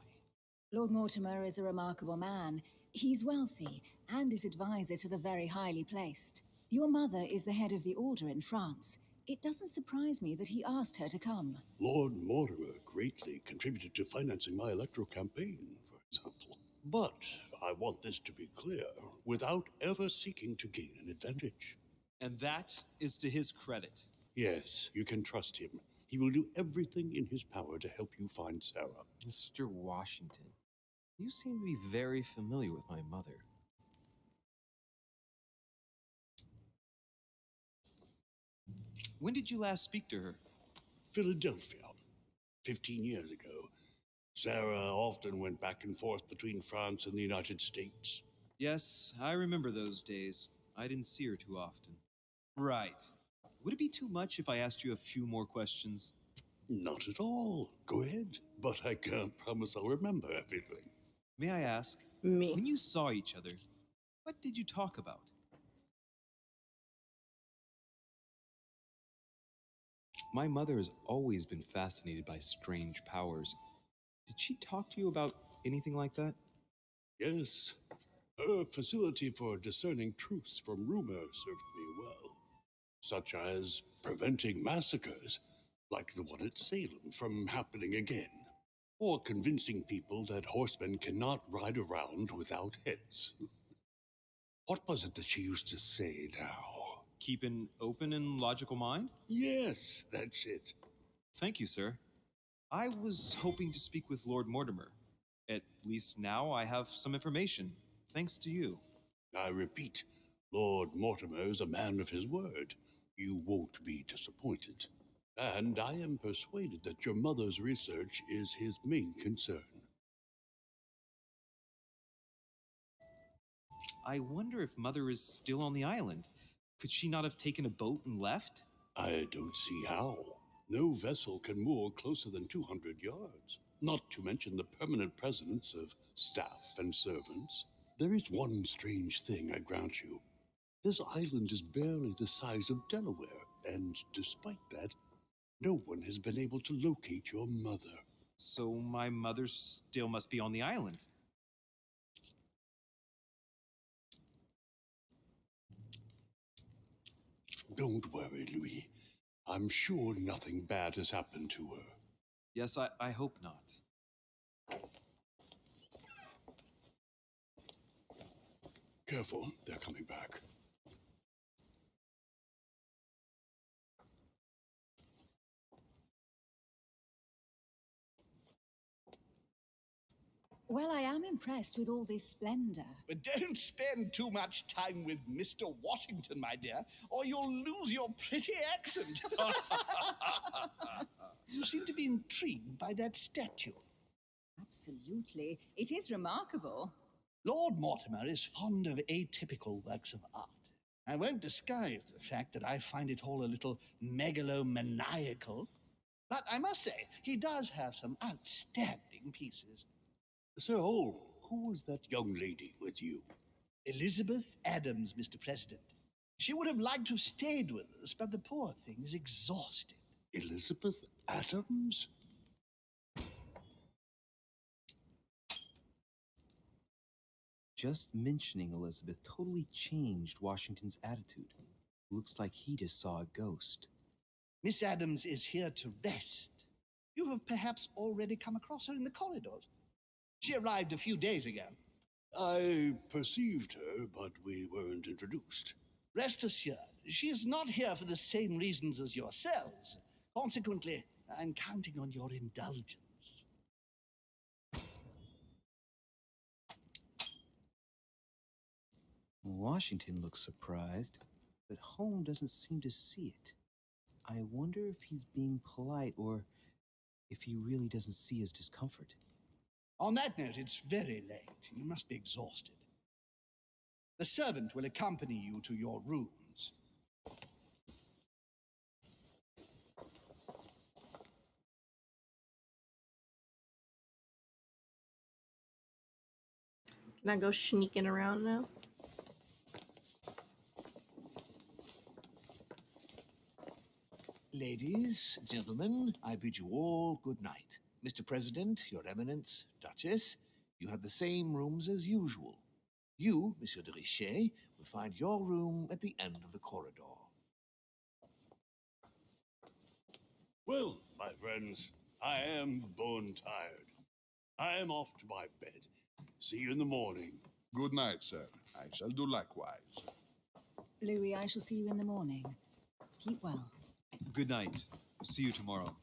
Lord Mortimer is a remarkable man. He's wealthy and is advisor to the very highly placed. Your mother is the head of the order in France. It doesn't surprise me that he asked her to come. Lord Mortimer greatly contributed to financing my electoral campaign, for example. But I want this to be clear, without ever seeking to gain an advantage. And that is to his credit. Yes, you can trust him. He will do everything in his power to help you find Sarah. Mr. Washington, you seem to be very familiar with my mother. When did you last speak to her? Philadelphia, 15 years ago. Sarah often went back and forth between France and the United States. Yes, I remember those days. I didn't see her too often. Right. Would it be too much if I asked you a few more questions? Not at all. Go ahead. But I can't promise I'll remember everything. May I ask, Me. when you saw each other, what did you talk about? My mother has always been fascinated by strange powers. Did she talk to you about anything like that? Yes, her facility for discerning truths from rumor served me well, such as preventing massacres, like the one at Salem, from happening again, or convincing people that horsemen cannot ride around without heads. What was it that she used to say now? Keep an open and logical mind? Yes, that's it. Thank you, sir. I was hoping to speak with Lord Mortimer. At least now I have some information, thanks to you. I repeat, Lord Mortimer is a man of his word. You won't be disappointed. And I am persuaded that your mother's research is his main concern. I wonder if Mother is still on the island. Could she not have taken a boat and left? I don't see how. No vessel can moor closer than 200 yards, not to mention the permanent presence of staff and servants. There is one strange thing, I grant you. This island is barely the size of Delaware, and despite that, no one has been able to locate your mother. So my mother still must be on the island. Don't worry, Louis. I'm sure nothing bad has happened to her. Yes, I hope not. Careful, they're coming back. Well, I am impressed with all this splendor. But don't spend too much time with Mr. Washington, my dear, or you'll lose your pretty accent. You seem to be intrigued by that statue. Absolutely. It is remarkable. Lord Mortimer is fond of atypical works of art. I won't disguise the fact that I find it all a little megalomaniacal, but I must say, he does have some outstanding pieces. Sir Hole, who was that young lady with you? Elizabeth Adams, Mr. President. She would have liked to have stayed with us, but the poor thing is exhausted. Elizabeth Adams? Just mentioning Elizabeth totally changed Washington's attitude. Looks like he just saw a ghost. Miss Adams is here to rest. You have perhaps already come across her in the corridors. She arrived a few days ago. I perceived her, but we weren't introduced. Rest assured, she is not here for the same reasons as yourselves. Consequently, I'm counting on your indulgence. Washington looks surprised, but Holmes doesn't seem to see it. I wonder if he's being polite or if he really doesn't see his discomfort. On that note, it's very late. You must be exhausted. The servant will accompany you to your rooms. Can I go sneaking around now? Ladies, gentlemen, I bid you all good night. Mr. President, Your Eminence, Duchess, you have the same rooms as usual. You, Monsieur de Richet, will find your room at the end of the corridor. Well, my friends, I am bone tired. I am off to my bed. See you in the morning. Good night, sir. I shall do likewise. Louis, I shall see you in the morning. Sleep well. Good night. See you tomorrow.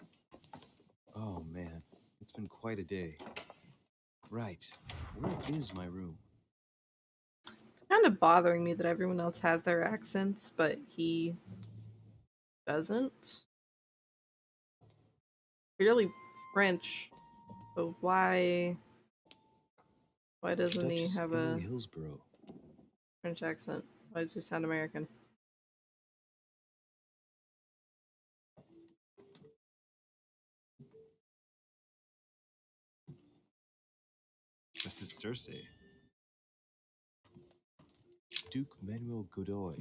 Oh man, it's been quite a day. Right, where is my room? It's kind of bothering me that everyone else has their accents, but he doesn't. Clearly French, but why doesn't he Duchess have Emily a Hillsborough. French accent? Why does he sound American? This is Cersei. Duke Manuel Godoy.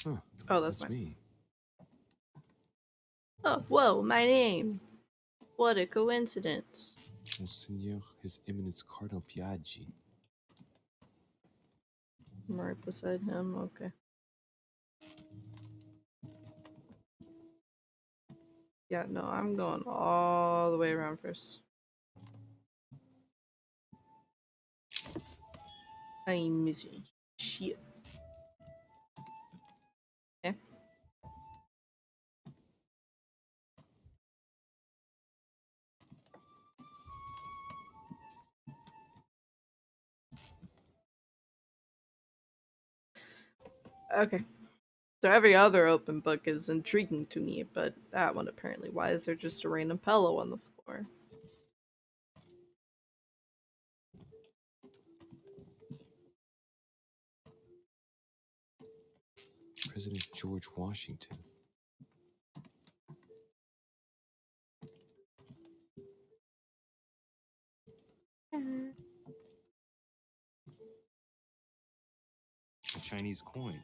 Huh, Oh, that's that's mine. me. Oh, whoa, my name. What a coincidence. Monseigneur His Eminence Cardinal Piaggi. I'm right beside him, okay. Yeah, no, I'm going all the way around first. I'm missing shit. Okay. Okay. So every other open book is intriguing to me, but that one apparently. Why is there just a random pillow on the floor? President George Washington. A Chinese coin.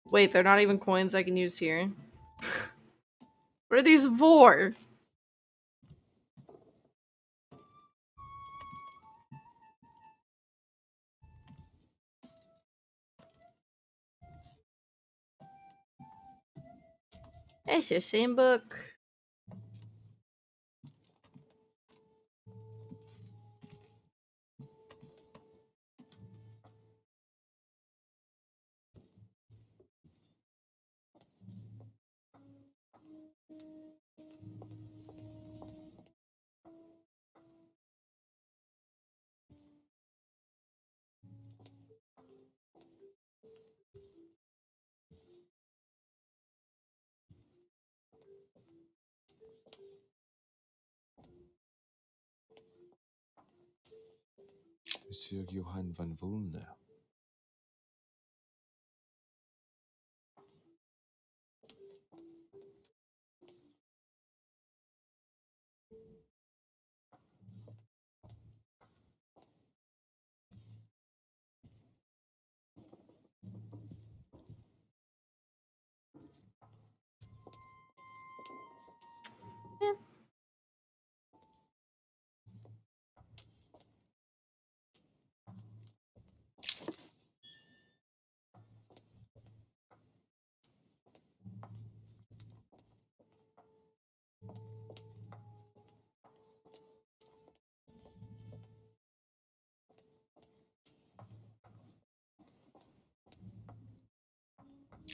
Wait, they're not even coins I can use here? What are these for? It's the same book. Monsieur Johann van Volner. Eh.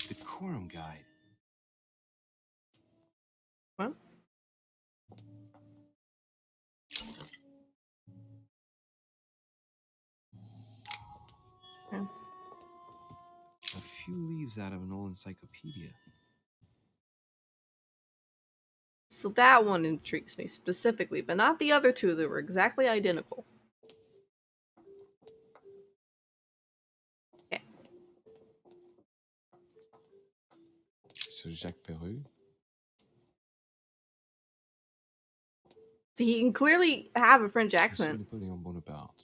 Decorum Guide. What? Yeah. A few leaves out of an old encyclopedia. So that one intrigues me specifically, but not the other two that were exactly identical. Okay. Sir Jacques Peru. So he can clearly have a French Monsieur accent. Napoleon Bonaparte.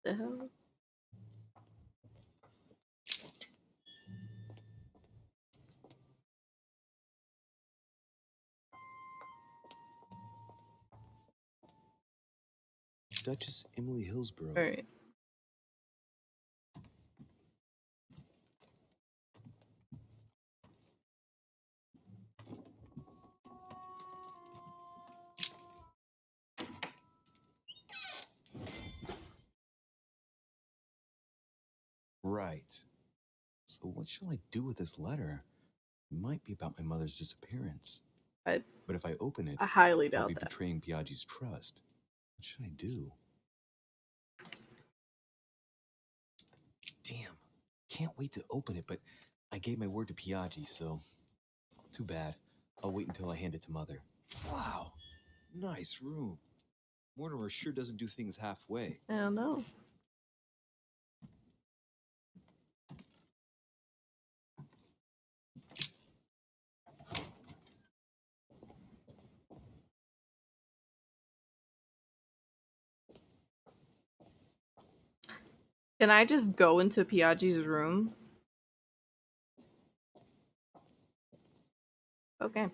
The hell? Duchess Emily Hillsborough. Alright. Right. So what shall I do with this letter? It might be about my mother's disappearance. I But if I open it, highly I'll doubt be that. betraying Piaggi's trust. What should I do? Damn. Can't wait to open it, but I gave my word to Piaggi, so too bad. I'll wait until I hand it to Mother. Wow. Nice room. Mortimer sure doesn't do things halfway. I don't know. Can I just go into Piaggi's room? Okay.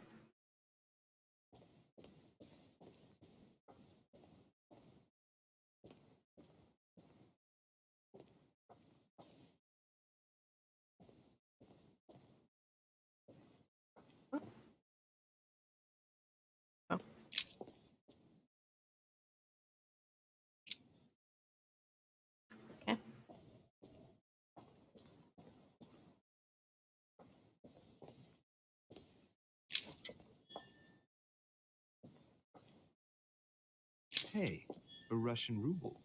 Hey, a Russian ruble.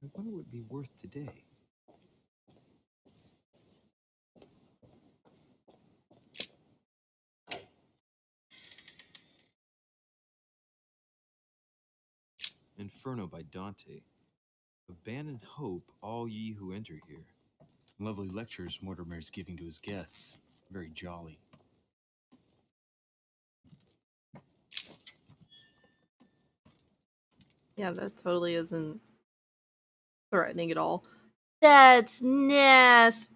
I wonder what it'd be worth today. Inferno by Dante. Abandon hope, all ye who enter here. Lovely lectures Mortimer's giving to his guests. Very jolly. Yeah, that totally isn't threatening at all. That's nasty.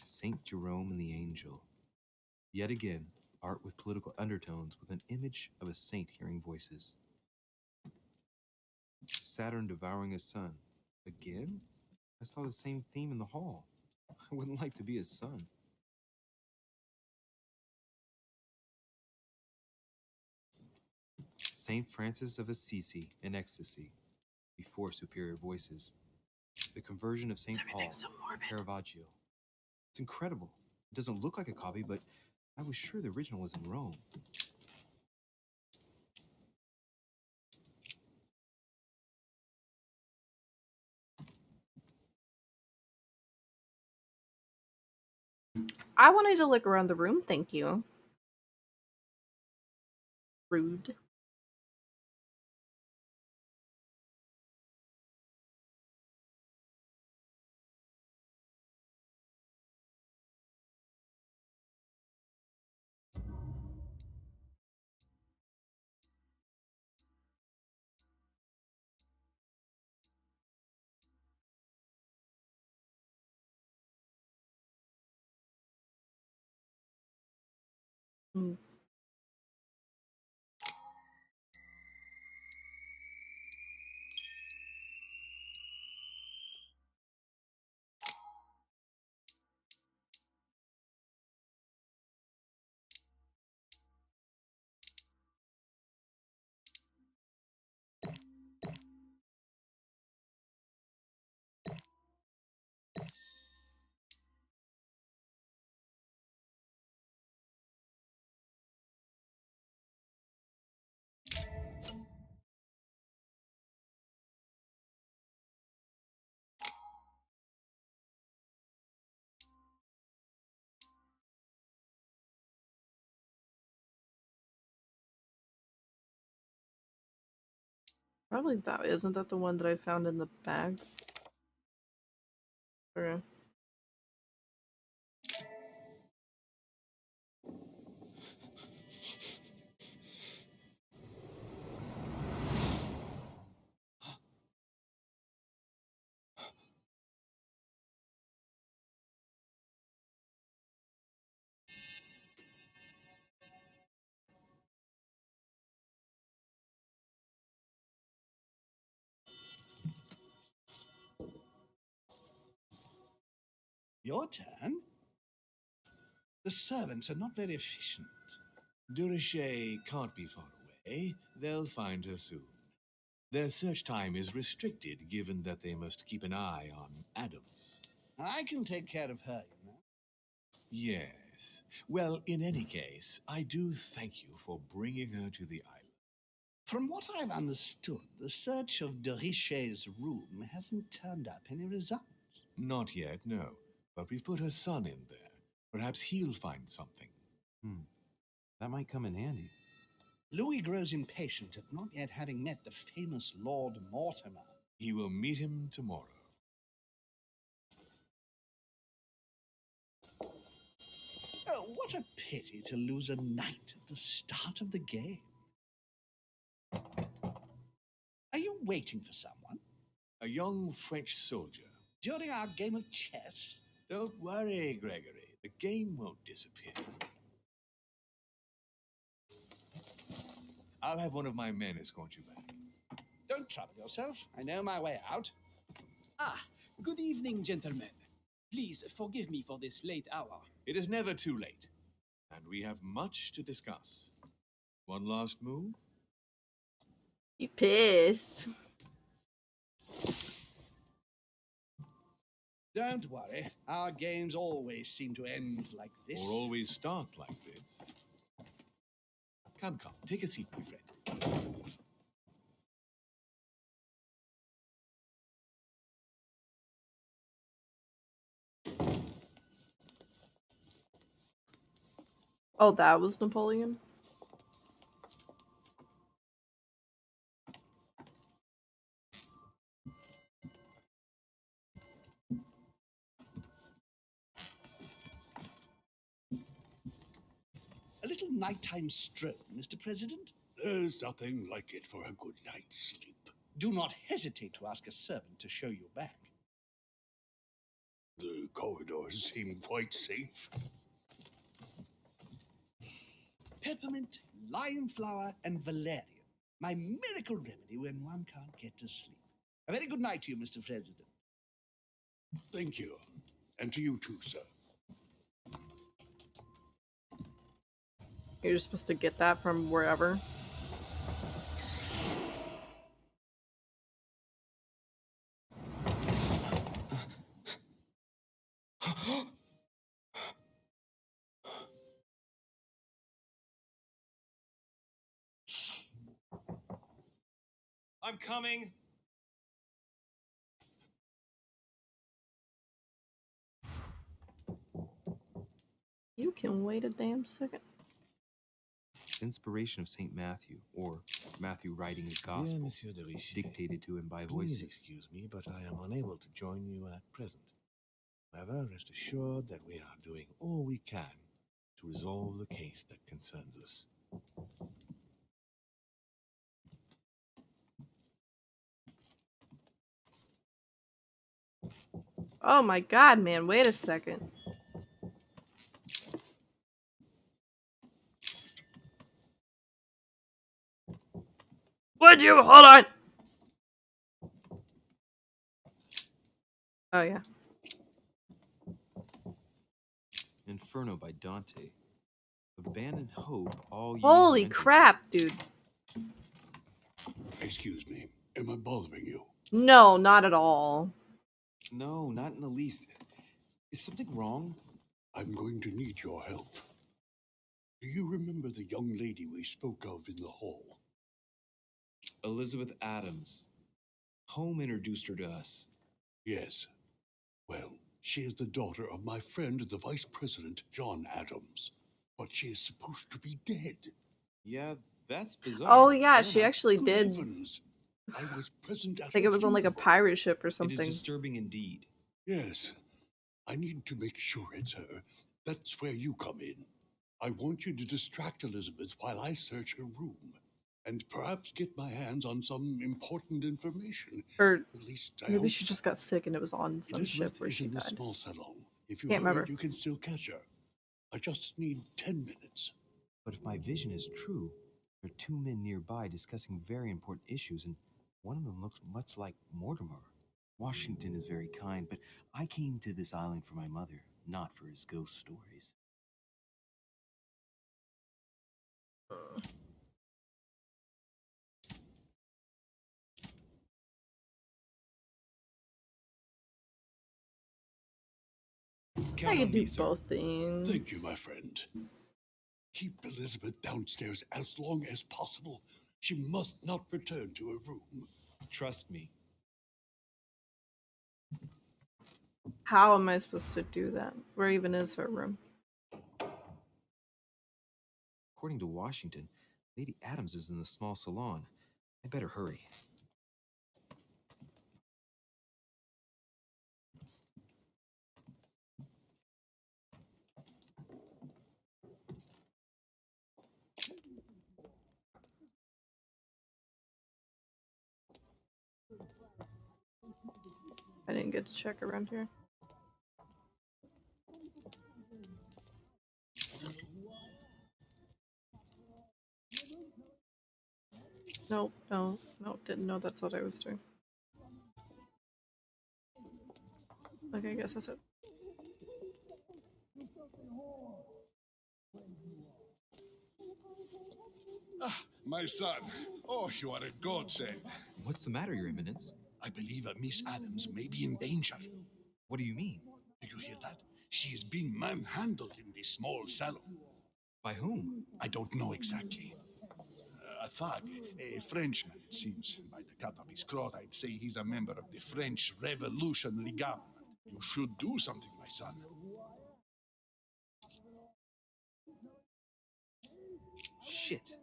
Saint Jerome and the Angel. Yet again, art with political undertones with an image of a saint hearing voices. Saturn devouring his son. Again? I saw the same theme in the hall. I wouldn't like to be his son. Saint Francis of Assisi in ecstasy, before superior voices. The conversion of Saint Paul, So morbid. Caravaggio. It's incredible. It doesn't look like a copy, but I was sure the original was in Rome. I wanted to look around the room, thank you. Rude. Mm. Probably that isn't that the one that I found in the bag? Or Your turn? The servants are not very efficient. Durocher can't be far away. They'll find her soon. Their search time is restricted, given that they must keep an eye on Adams. I can take care of her, you know. Yes. Well, in any case, I do thank you for bringing her to the island. From what I've understood, the search of de Richet's room hasn't turned up any results. Not yet, no. But we've put her son in there. Perhaps he'll find something. That might come in handy. Louis grows impatient at not yet having met the famous Lord Mortimer. He will meet him tomorrow. Oh, what a pity to lose a knight at the start of the game. Are you waiting for someone? A young French soldier. During our game of chess? Don't worry, Gregory. The game won't disappear. I'll have one of my men escort you back. Don't trouble yourself. I know my way out. Ah, good evening, gentlemen. Please forgive me for this late hour. It is never too late, and we have much to discuss. One last move? he pissed. Don't worry, our games always seem to end like this. Or always start like this. Come, take a seat, my friend. Oh, that was Napoleon? A little nighttime stroll, Mr. President? There's nothing like it for a good night's sleep. Do not hesitate to ask a servant to show you back. The corridors seem quite safe. Peppermint, lime flower, and valerian. My miracle remedy when one can't get to sleep. A very good night to you, Mr. President. Thank you. And to you too, sir. You're just supposed to get that from wherever. I'm coming. You can wait a damn second. Inspiration of St. Matthew, or Matthew writing his Dear gospel, Monsieur de Richet, dictated to him by please voices. excuse me, but I am unable to join you at present. However, rest assured that we are doing all we can to resolve the case that concerns us. Oh my god, man, wait a second. Would you hold on? Oh yeah. Inferno by Dante. Abandon hope, all ye who Holy enter crap, dude. Excuse me. Am I bothering you? No, not at all. No, not in the least. Is something wrong? I'm going to need your help. Do you remember the young lady we spoke of in the hall? Elizabeth Adams. Home introduced her to us. Yes. Well, she is the daughter of my friend, the Vice President, John Adams. But she is supposed to be dead. Yeah, that's bizarre. Oh yeah, Fair she enough. actually Good did. heavens. I was present at I think her it was on like a funeral. pirate ship or It is something. disturbing indeed. Yes. I need to make sure it's her. That's where you come in. I want you to distract Elizabeth while I search her room. And perhaps get my hands on some important information. Or At least I maybe hope she so. just got sick and it was on some ship Elizabeth where is she in the died. small salon. If you Can't hurry, remember. you can still catch her. I just need 10 minutes. But if my vision is true, there are two men nearby discussing very important issues, and one of them looks much like Mortimer. Washington is very kind, but I came to this island for my mother, not for his ghost stories. I Count can on do me, sir. both things. Thank you, my friend. Keep Elizabeth downstairs as long as possible. She must not return to her room. Trust me. How am I supposed to do that? Where even is her room? According to Washington, Lady Adams is in the small salon. I better hurry. I didn't get to check around here. Nope, no, didn't know that's what I was doing. Okay, I guess that's it. Ah, my son. Oh, you are a godsend. What's the matter, Your Eminence? I believe Miss Adams may be in danger. What do you mean? Do you hear that? She is being manhandled in this small salon. By whom? I don't know exactly. A thug, a Frenchman, it seems. By the cut of his cloth, I'd say he's a member of the French Revolutionary Government. You should do something, my son. Shit.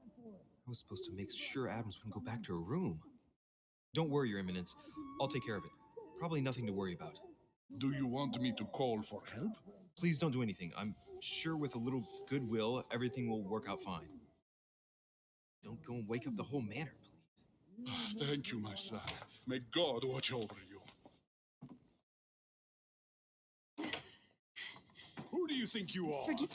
I was supposed to make sure Adams wouldn't go back to her room. Don't worry, Your Eminence. I'll take care of it. Probably nothing to worry about. Do you want me to call for help? Please don't do anything. I'm sure with a little goodwill, everything will work out fine. Don't go and wake up the whole manor, please. Thank you, my son. May God watch over you. Who do you think you are? Forgive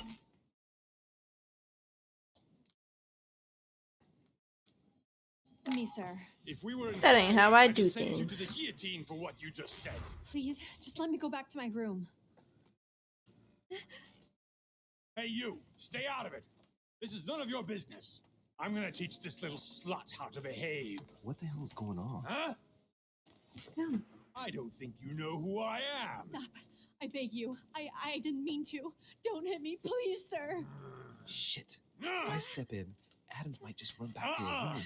me, sir. If we were in That ain't France, how I I'd do have sent you to the things. guillotine for what you just said. Please, just let me go back to my room. Hey, you! Stay out of it! This is none of your business. I'm gonna teach this little slut how to behave. What the hell is going on? Huh? Yeah. I don't think you know who I am. Stop. I beg you. I didn't mean to. Don't hit me, please, sir. Shit. If I step in, Adams might just run back to her room.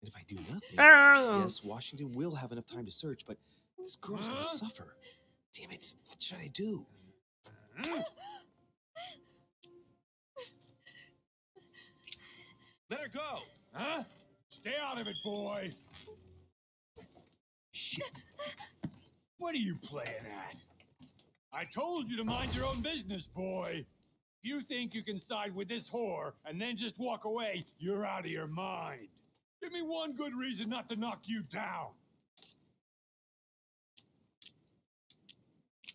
And if I do nothing, Oh. yes, Washington will have enough time to search, but this girl's gonna suffer. Damn it, what should I do? Let her go! Huh? Stay out of it, boy! Shit. What are you playing at? I told you to mind your own business, boy. If you think you can side with this whore and then just walk away, you're out of your mind. Give me one good reason not to knock you down.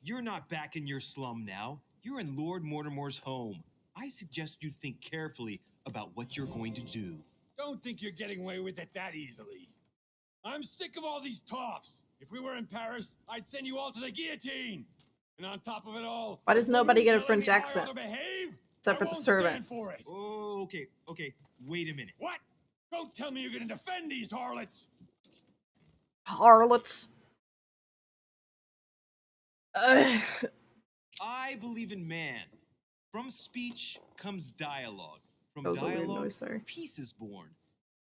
You're not back in your slum now. You're in Lord Mortimer's home. I suggest you think carefully about what you're going to do. Don't think you're getting away with it that easily. I'm sick of all these toffs. If we were in Paris, I'd send you all to the guillotine. And on top of it all, Why does nobody you get a telling French me how I accent? ought to behave? Except I for the won't servant. stand for it. Oh, okay. Wait a minute. What? Don't tell me you're going to defend these harlots. Harlots. Ugh. I believe in man. From speech comes dialogue. From That was a weird dialogue, noise, sorry. peace is born.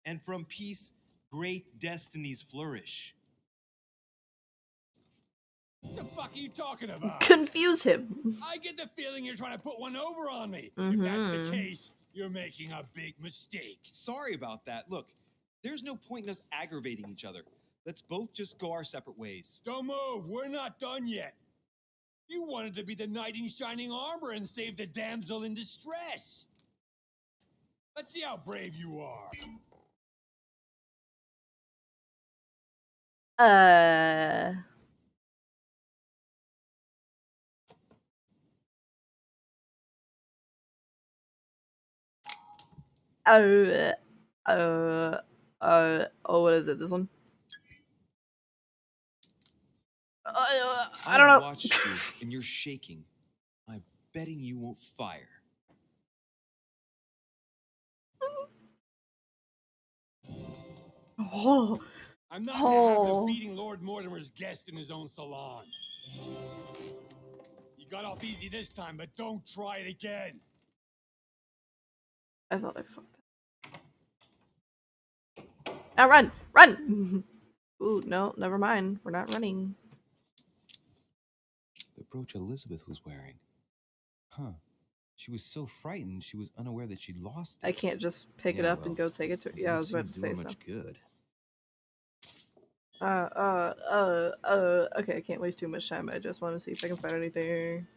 And from peace, great destinies flourish. What the fuck are you talking about? Confuse him. I get the feeling you're trying to put one over on me. If that's the case, you're making a big mistake. Sorry about that. Look, there's no point in us aggravating each other. Let's both just go our separate ways. Don't move. We're not done yet. You wanted to be the knight in shining armor and save the damsel in distress. Let's see how brave you are. Oh, what is it? This one? I don't I know. watched you, and you're shaking. I'm betting you won't fire. Oh. I'm not in the habit of beating Lord Mortimer's guest in his own salon. You got off easy this time, but don't try it again. I thought I fucked that. Now run! Run! Ooh, no, never mind. We're not running. The brooch Elizabeth was wearing. Huh. She was so frightened she was unaware that she'd lost it. I can't just pick it up and go take it to her. Yeah, I was about to say so. Much good. Okay, I can't waste too much time. I just want to see if I can find anything.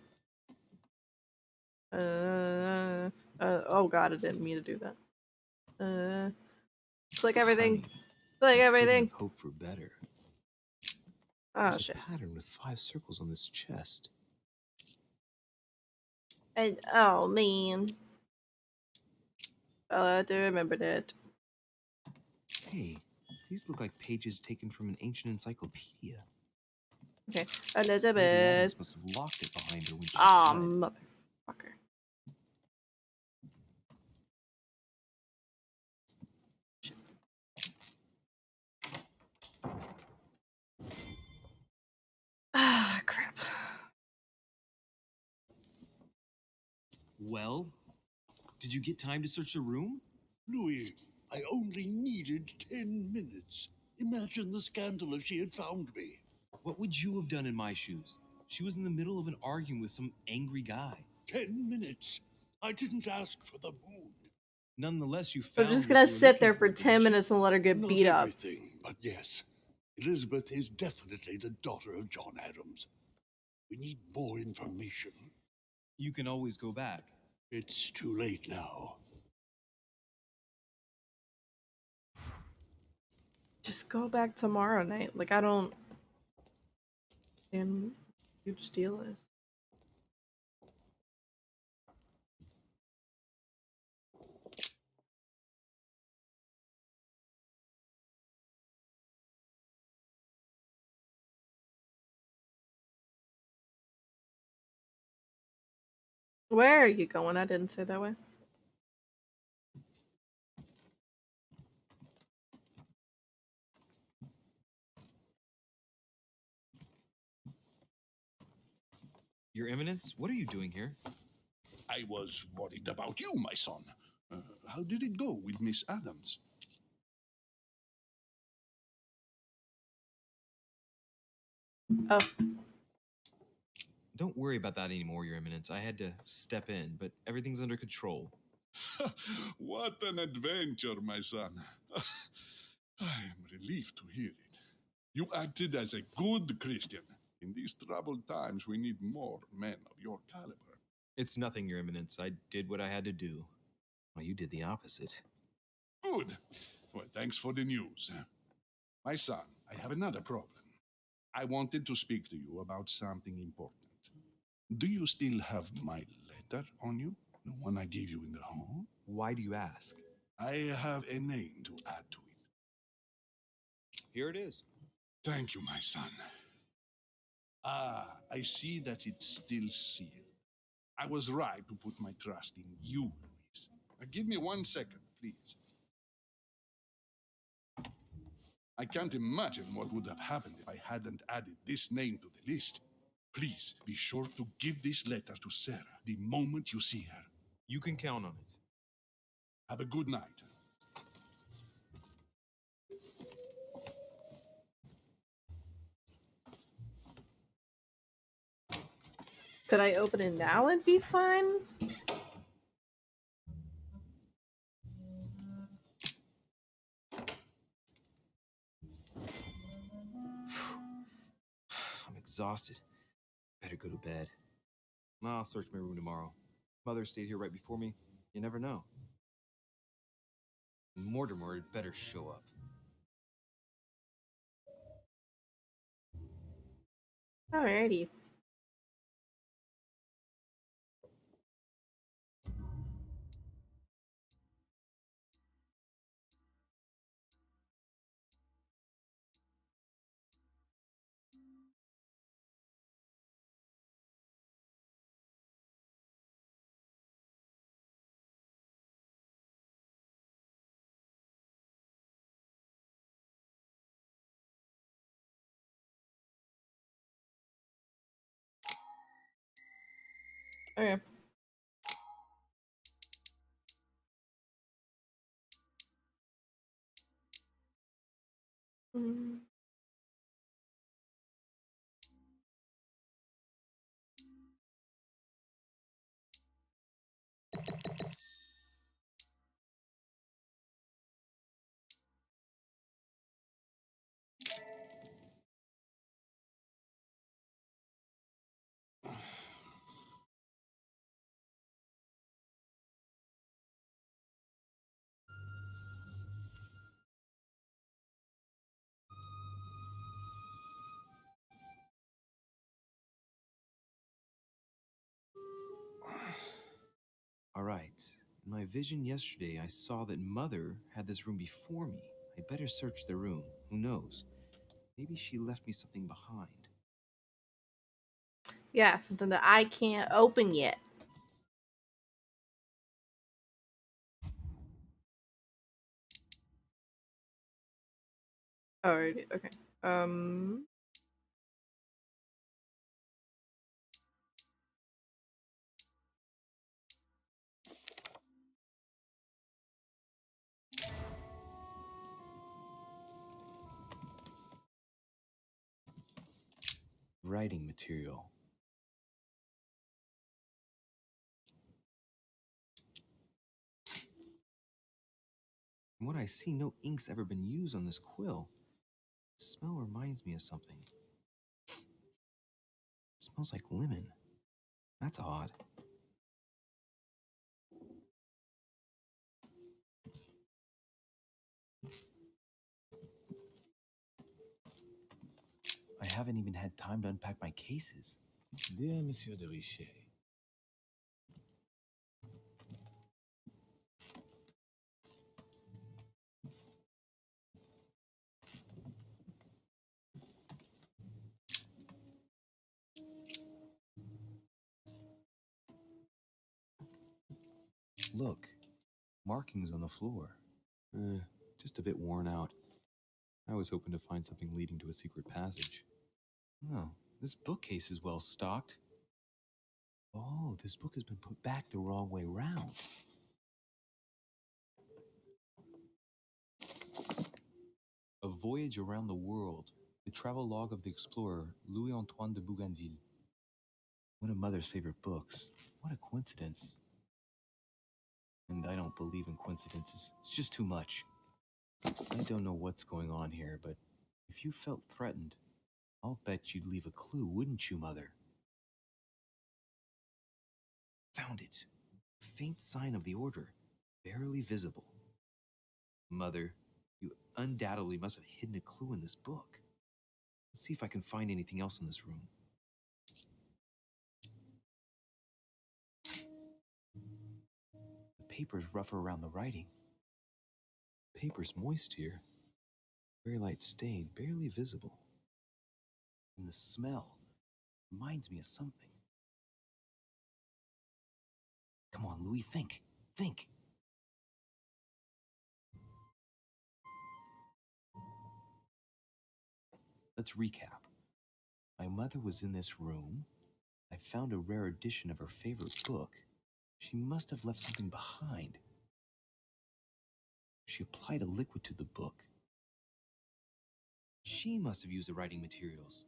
Oh god, I didn't mean to do that. Click everything. Click everything. Hope for better. Oh There's shit. a pattern with 5 circles on this chest. Oh man. I'll have to remember that. Hey, these look like pages taken from an ancient encyclopedia. Okay, Maybe Elizabeth. Adams must have locked it behind her when she Aw, fled. motherfucker. Shit. Ah, crap. Well, did you get time to search the room? Louis, I only needed 10 minutes. Imagine the scandal if she had found me. What would you have done in my shoes? She was in the middle of an argument with some angry guy. 10 minutes. I didn't ask for the moon. Nonetheless, you We're found just what gonna you were sit looking there for for, 10 didn't you? minutes and let her get Not beat up. everything, but yes. Elizabeth is definitely the daughter of John Adams. We need more information. You can always go back. It's too late now. Just go back tomorrow night. Like, I don't understand what the huge deal is. Where are you going? I didn't say that way. Your Eminence, what are you doing here? I was worried about you, my son. How did it go with Miss Adams? Oh, Don't worry about that anymore, Your Eminence. I had to step in, but everything's under control. What an adventure, my son. I am relieved to hear it. You acted as a good Christian. In these troubled times, we need more men of your caliber. It's nothing, Your Eminence. I did what I had to do. Well, you did the opposite. Good. Well, thanks for the news. My son, I have another problem. I wanted to speak to you about something important. Do you still have my letter on you? The one I gave you in the hall? Why do you ask? I have a name to add to it. Here it is. Thank you, my son. Ah, I see that it's still sealed. I was right to put my trust in you, Louise. Now, give me 1 second, please. I can't imagine what would have happened if I hadn't added this name to the list. Please be sure to give this letter to Sarah the moment you see her. You can count on it. Have a good night. could I open it now and be fine? I'm exhausted. Better go to bed. I'll search my room tomorrow. Mother stayed here right before me. You never know. Mortimer had better show up. Alrighty. Okay. Mm. All right. In my vision yesterday, I saw that Mother had this room before me. I better search the room. Who knows? Maybe she left me something behind. Yeah, something that I can't open yet. Alrighty, okay. Um Writing material. From what I see, no ink's ever been used on this quill. The smell reminds me of something. It smells like lemon. That's odd. I haven't even had time to unpack my cases. Dear Monsieur de Richet, Look, markings on the floor. Just a bit worn out. I was hoping to find something leading to a secret passage. Oh, this bookcase is well stocked. Oh, this book has been put back the wrong way round. A Voyage Around the World. The travel log of the explorer Louis-Antoine de Bougainville. One of Mother's favorite books. What a coincidence. And I don't believe in coincidences. It's just too much. I don't know what's going on here, but if you felt threatened, I'll bet you'd leave a clue, wouldn't you, Mother? Found it. A faint sign of the order, barely visible. Mother, you undoubtedly must have hidden a clue in this book. Let's see if I can find anything else in this room. The paper's rougher around the writing. Paper's moist here. Very light stain, barely visible. And the smell reminds me of something. Come on, Louis, think. Think. Let's recap. My mother was in this room. I found a rare edition of her favorite book. She must have left something behind. She applied a liquid to the book. She must have used the writing materials.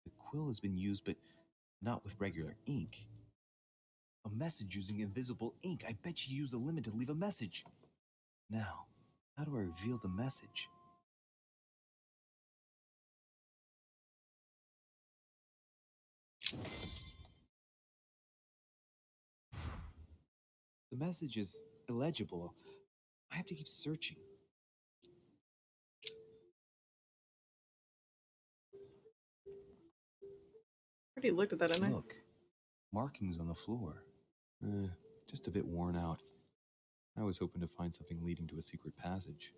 The quill has been used, but not with regular ink. A message using invisible ink. I bet she used a lemon to leave a message. Now, how do I reveal the message? The message is illegible. I have to keep searching. Already looked at that, didn't I? Look, markings on the floor. Just a bit worn out. I was hoping to find something leading to a secret passage.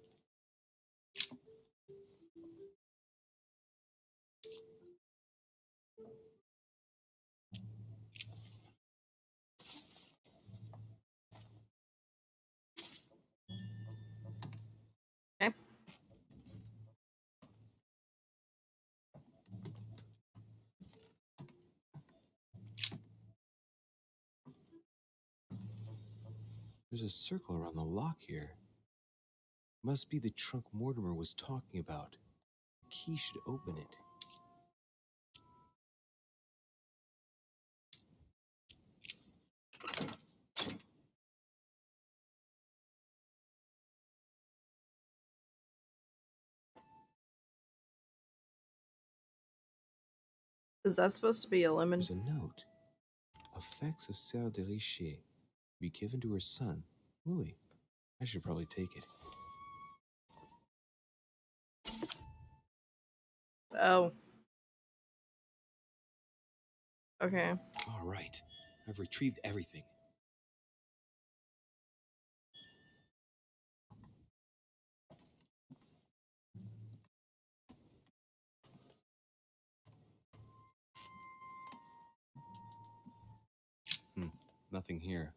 Okay. There's a circle around the lock here. Must be the trunk Mortimer was talking about. The key should open it. Is that supposed to be a lemon? There's a note. Effects of Sœur de Richet. Be given to her son, Louis. I should probably take it. Oh. Okay. All right. I've retrieved everything. Nothing here.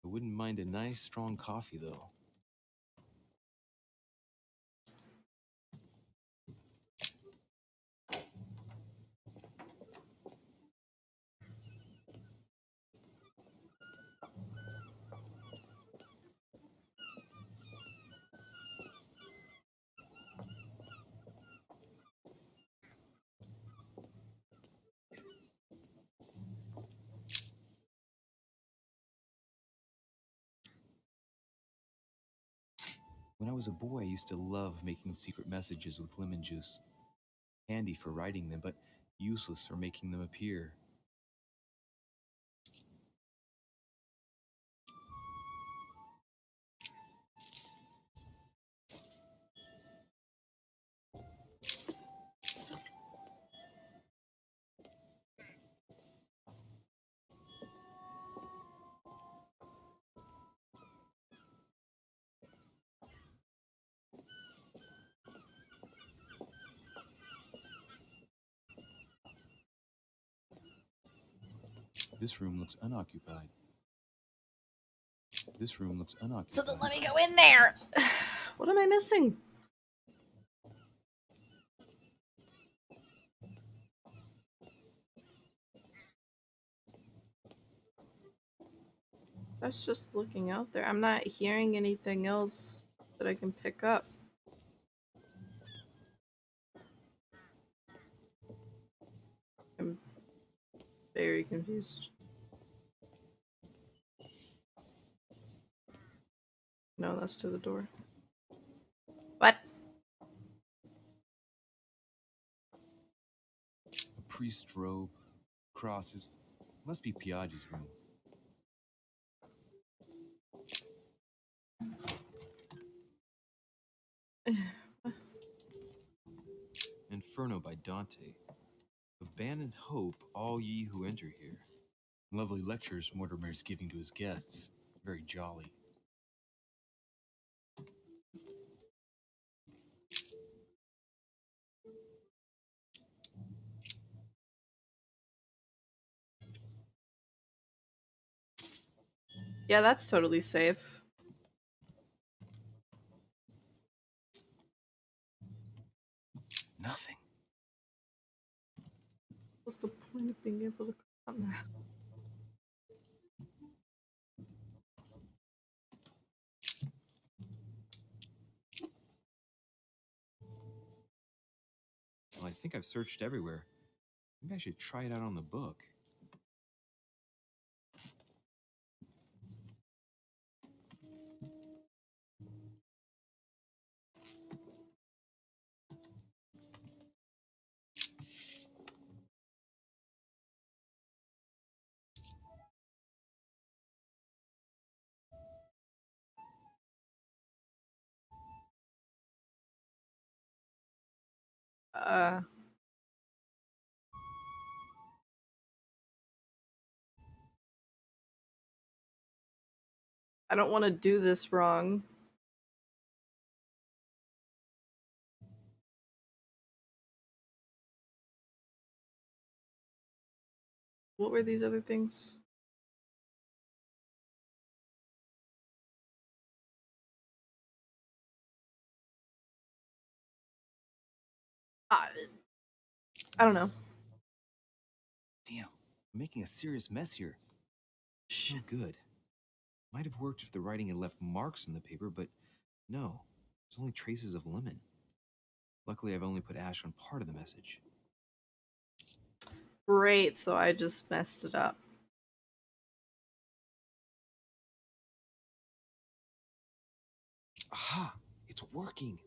I wouldn't mind a nice, strong coffee, though. When I was a boy, I used to love making secret messages with lemon juice. Handy for writing them, but useless for making them appear. This room looks unoccupied. This room looks unoccupied. So don't let me go in there. What am I missing? That's just looking out there. I'm not hearing anything else that I can pick up. I'm very confused. No, that's to the door. What? A priest's robe, crosses. Must be Piaggi's room. Inferno by Dante. Abandon hope, all ye who enter here. Lovely lectures Mortimer's giving to his guests. Very jolly. Yeah, that's totally safe. Nothing. What's the point of being able to click on that? Well, I think I've searched everywhere. Maybe I should try it out on the book. Uh, I don't want to do this wrong. What were these other things? I don't know. Damn, I'm making a serious mess here. It's no good. Might have worked if the writing had left marks on the paper, but no. There's only traces of lemon. Luckily, I've only put ash on part of the message. Great, so I just messed it up. Aha! It's working!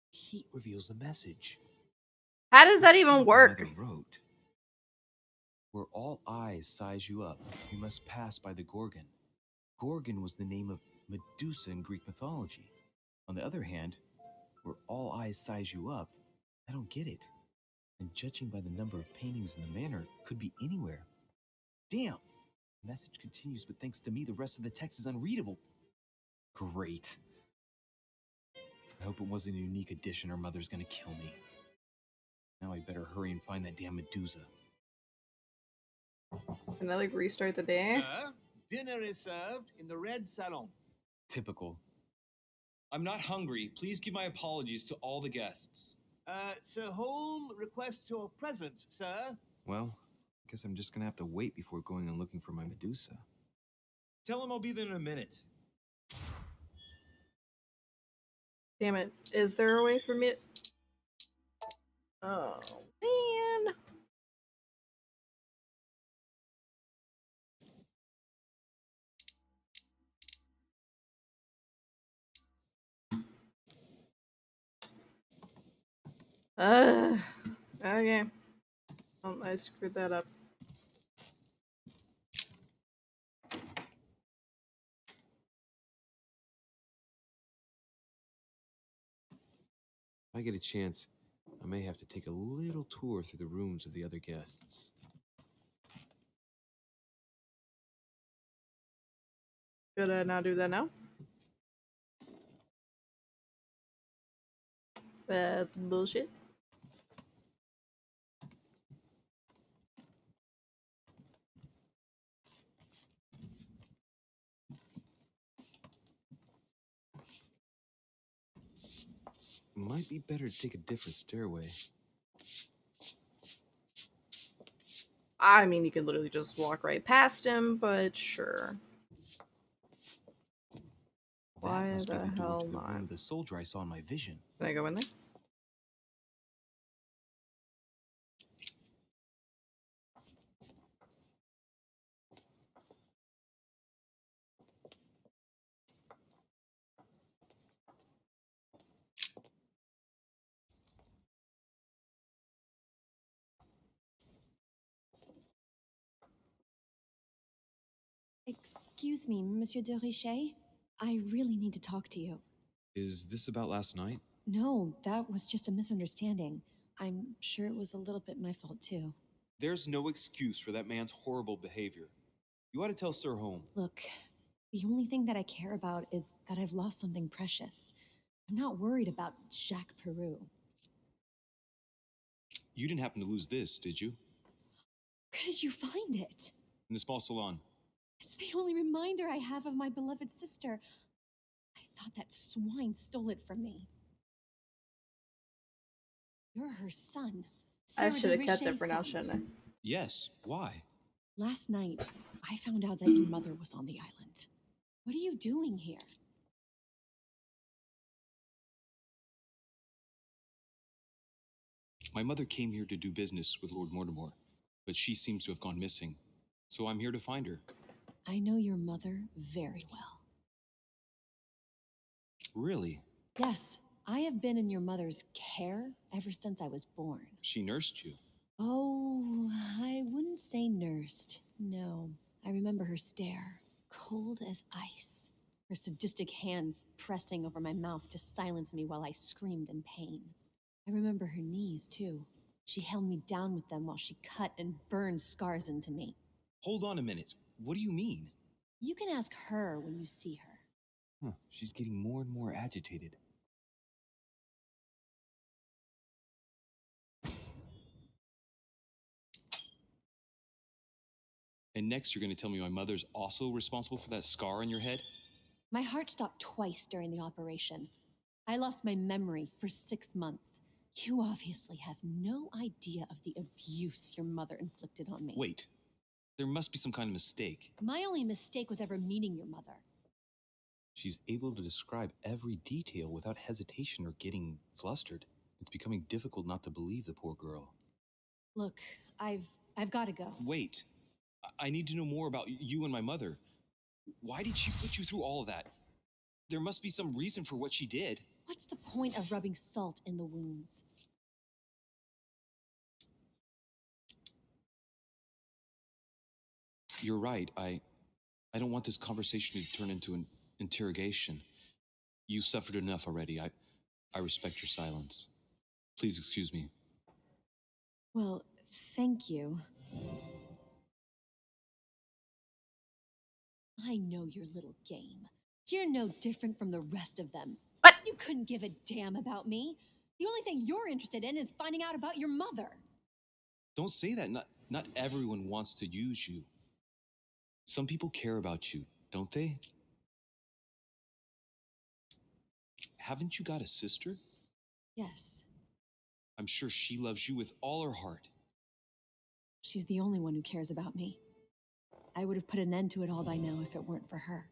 Heat reveals the message. How does that Let's see even what the work? mother wrote. Where all eyes size you up, you must pass by the Gorgon. Gorgon was the name of Medusa in Greek mythology. On the other hand, where all eyes size you up, I don't get it. And judging by the number of paintings in the manor, could be anywhere. Damn! The message continues, but thanks to me, the rest of the text is unreadable. Great. I hope it wasn't a unique edition or Mother's gonna kill me. Now I better hurry and find that damn Medusa. Can I like restart the day? Sir, dinner is served in the red salon. Typical. I'm not hungry. Please give my apologies to all the guests. Sir Holm requests your presence, sir. Well, I guess I'm just gonna have to wait before going and looking for my Medusa. Tell him I'll be there in a minute. Damn it. Is there a way for me to... Oh, man. Okay. Oh, I screwed that up. If I get a chance, I may have to take a little tour through the rooms of the other guests. Could I not do that now? That's bullshit. Might be better to take a different stairway. I mean, you could literally just walk right past him, but sure. Why That must be the the door hell to the not? room of the soldier I saw in my vision. Can I go in there? Excuse me, Monsieur de Richet. I really need to talk to you. Is this about last night? No, that was just a misunderstanding. I'm sure it was a little bit my fault, too. There's no excuse for that man's horrible behavior. You ought to tell Sir Home. Look, the only thing that I care about is that I've lost something precious. I'm not worried about Jacques Peru. You didn't happen to lose this, did you? Where did you find it? In the small salon. It's the only reminder I have of my beloved sister. I thought that swine stole it from me. You're her son. I Sarah should de have kept it for Richet's now, son. shouldn't I? Yes. Why? Last night, I found out that your mother was on the island. What are you doing here? My mother came here to do business with Lord Mortimer, but she seems to have gone missing. So I'm here to find her. I know your mother very well. Really? Yes, I have been in your mother's care ever since I was born. She nursed you. Oh, I wouldn't say nursed. No, I remember her stare, cold as ice. Her sadistic hands pressing over my mouth to silence me while I screamed in pain. I remember her knees, too. She held me down with them while she cut and burned scars into me. Hold on a minute. What do you mean? You can ask her when you see her. Huh. She's getting more and more agitated. And next, you're going to tell me my mother's also responsible for that scar on your head? My heart stopped twice during the operation. I lost my memory for 6 months. You obviously have no idea of the abuse your mother inflicted on me. Wait. There must be some kind of mistake. My only mistake was ever meeting your mother. She's able to describe every detail without hesitation or getting flustered. It's becoming difficult not to believe the poor girl. Look, I've got to go. Wait. I need to know more about you and my mother. Why did she put you through all of that? There must be some reason for what she did. What's the point of rubbing salt in the wounds? You're right. I don't want this conversation to turn into an interrogation. You suffered enough already. I respect your silence. Please excuse me. Well, thank you. I know your little game. You're no different from the rest of them. What? You couldn't give a damn about me. The only thing you're interested in is finding out about your mother. Don't say that. Not everyone wants to use you. Some people care about you, don't they? Haven't you got a sister? Yes, I'm sure she loves you with all her heart. she's the only one who cares about me. I would have put an end to it all by now if it weren't for her.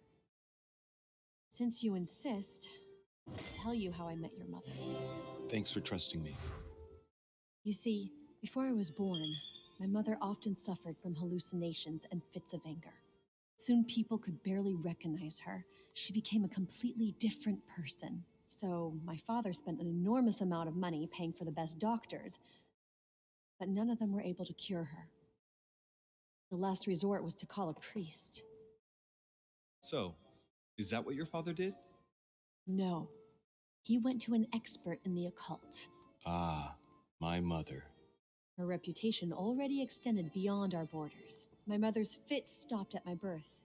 Since you insist, I'll tell you how I met your mother. Thanks for trusting me. You see, before I was born, my mother often suffered from hallucinations and fits of anger. Soon people could barely recognize her. She became a completely different person. So my father spent an enormous amount of money paying for the best doctors, but none of them were able to cure her. The last resort was to call a priest. So, is that what your father did? No. He went to an expert in the occult. Ah, my mother. Her reputation already extended beyond our borders. My mother's fits stopped at my birth,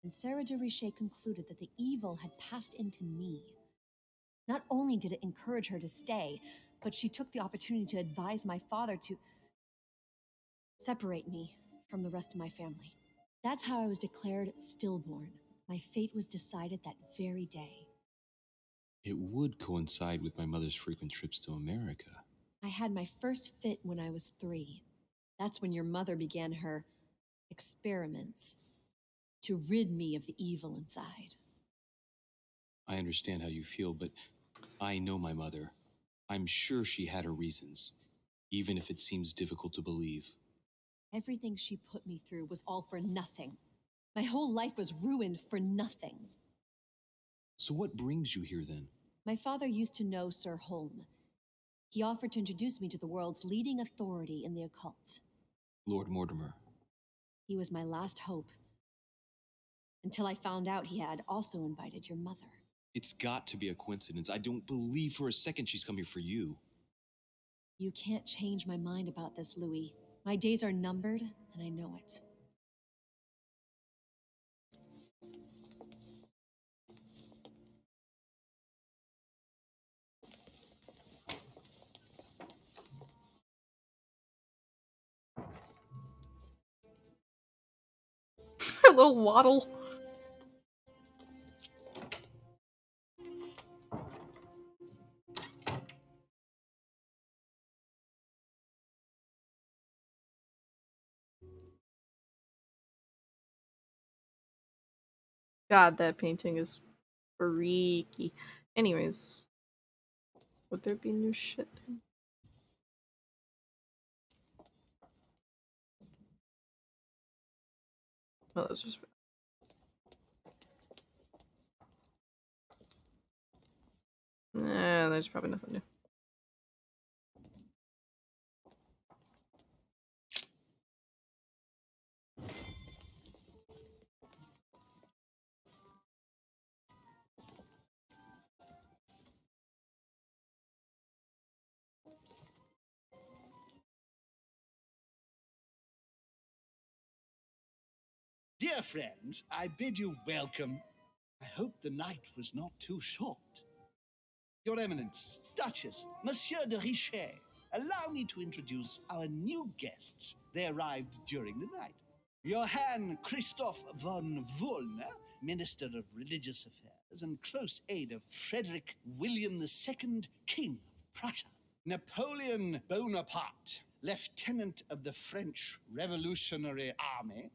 and Sarah de Richet concluded that the evil had passed into me. Not only did it encourage her to stay, but she took the opportunity to advise my father to separate me from the rest of my family. That's how I was declared stillborn. My fate was decided that very day. It would coincide with my mother's frequent trips to America. I had my first fit when I was 3. That's when your mother began her experiments to rid me of the evil inside. I understand how you feel, but I know my mother. I'm sure she had her reasons, even if it seems difficult to believe. Everything she put me through was all for nothing. My whole life was ruined for nothing. So what brings you here then? My father used to know Sir Holm. He offered to introduce me to the world's leading authority in the occult. Lord Mortimer. He was my last hope, until I found out he had also invited your mother. It's got to be a coincidence. I don't believe for a second she's come here for you. You can't change my mind about this, Louis. My days are numbered, and I know it. A little waddle. God, that painting is freaky. Anyways, would there be new shit? Oh, that's just. Nah, there's probably nothing new. Dear friends, I bid you welcome. I hope the night was not too short. Your Eminence, Duchess, Monsieur de Richet, allow me to introduce our new guests. They arrived during the night. Johann Christoph von Wollner, Minister of Religious Affairs and close aide of Frederick William II, King of Prussia. Napoleon Bonaparte, Lieutenant of the French Revolutionary Army.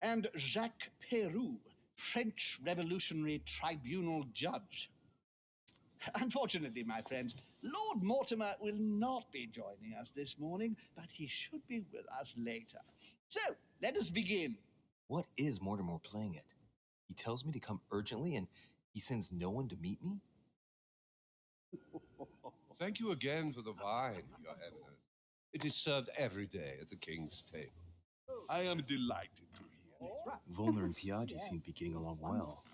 And Jacques Peroux, French Revolutionary Tribunal Judge. Unfortunately, my friends, Lord Mortimer will not be joining us this morning, but he should be with us later. So, let us begin. What is Mortimer playing at? He tells me to come urgently and he sends no one to meet me? Thank you again for the wine, Your Eminence. It is served every day at the king's table. I am delighted to hear it. Volner and Piaggi seem to be getting along well.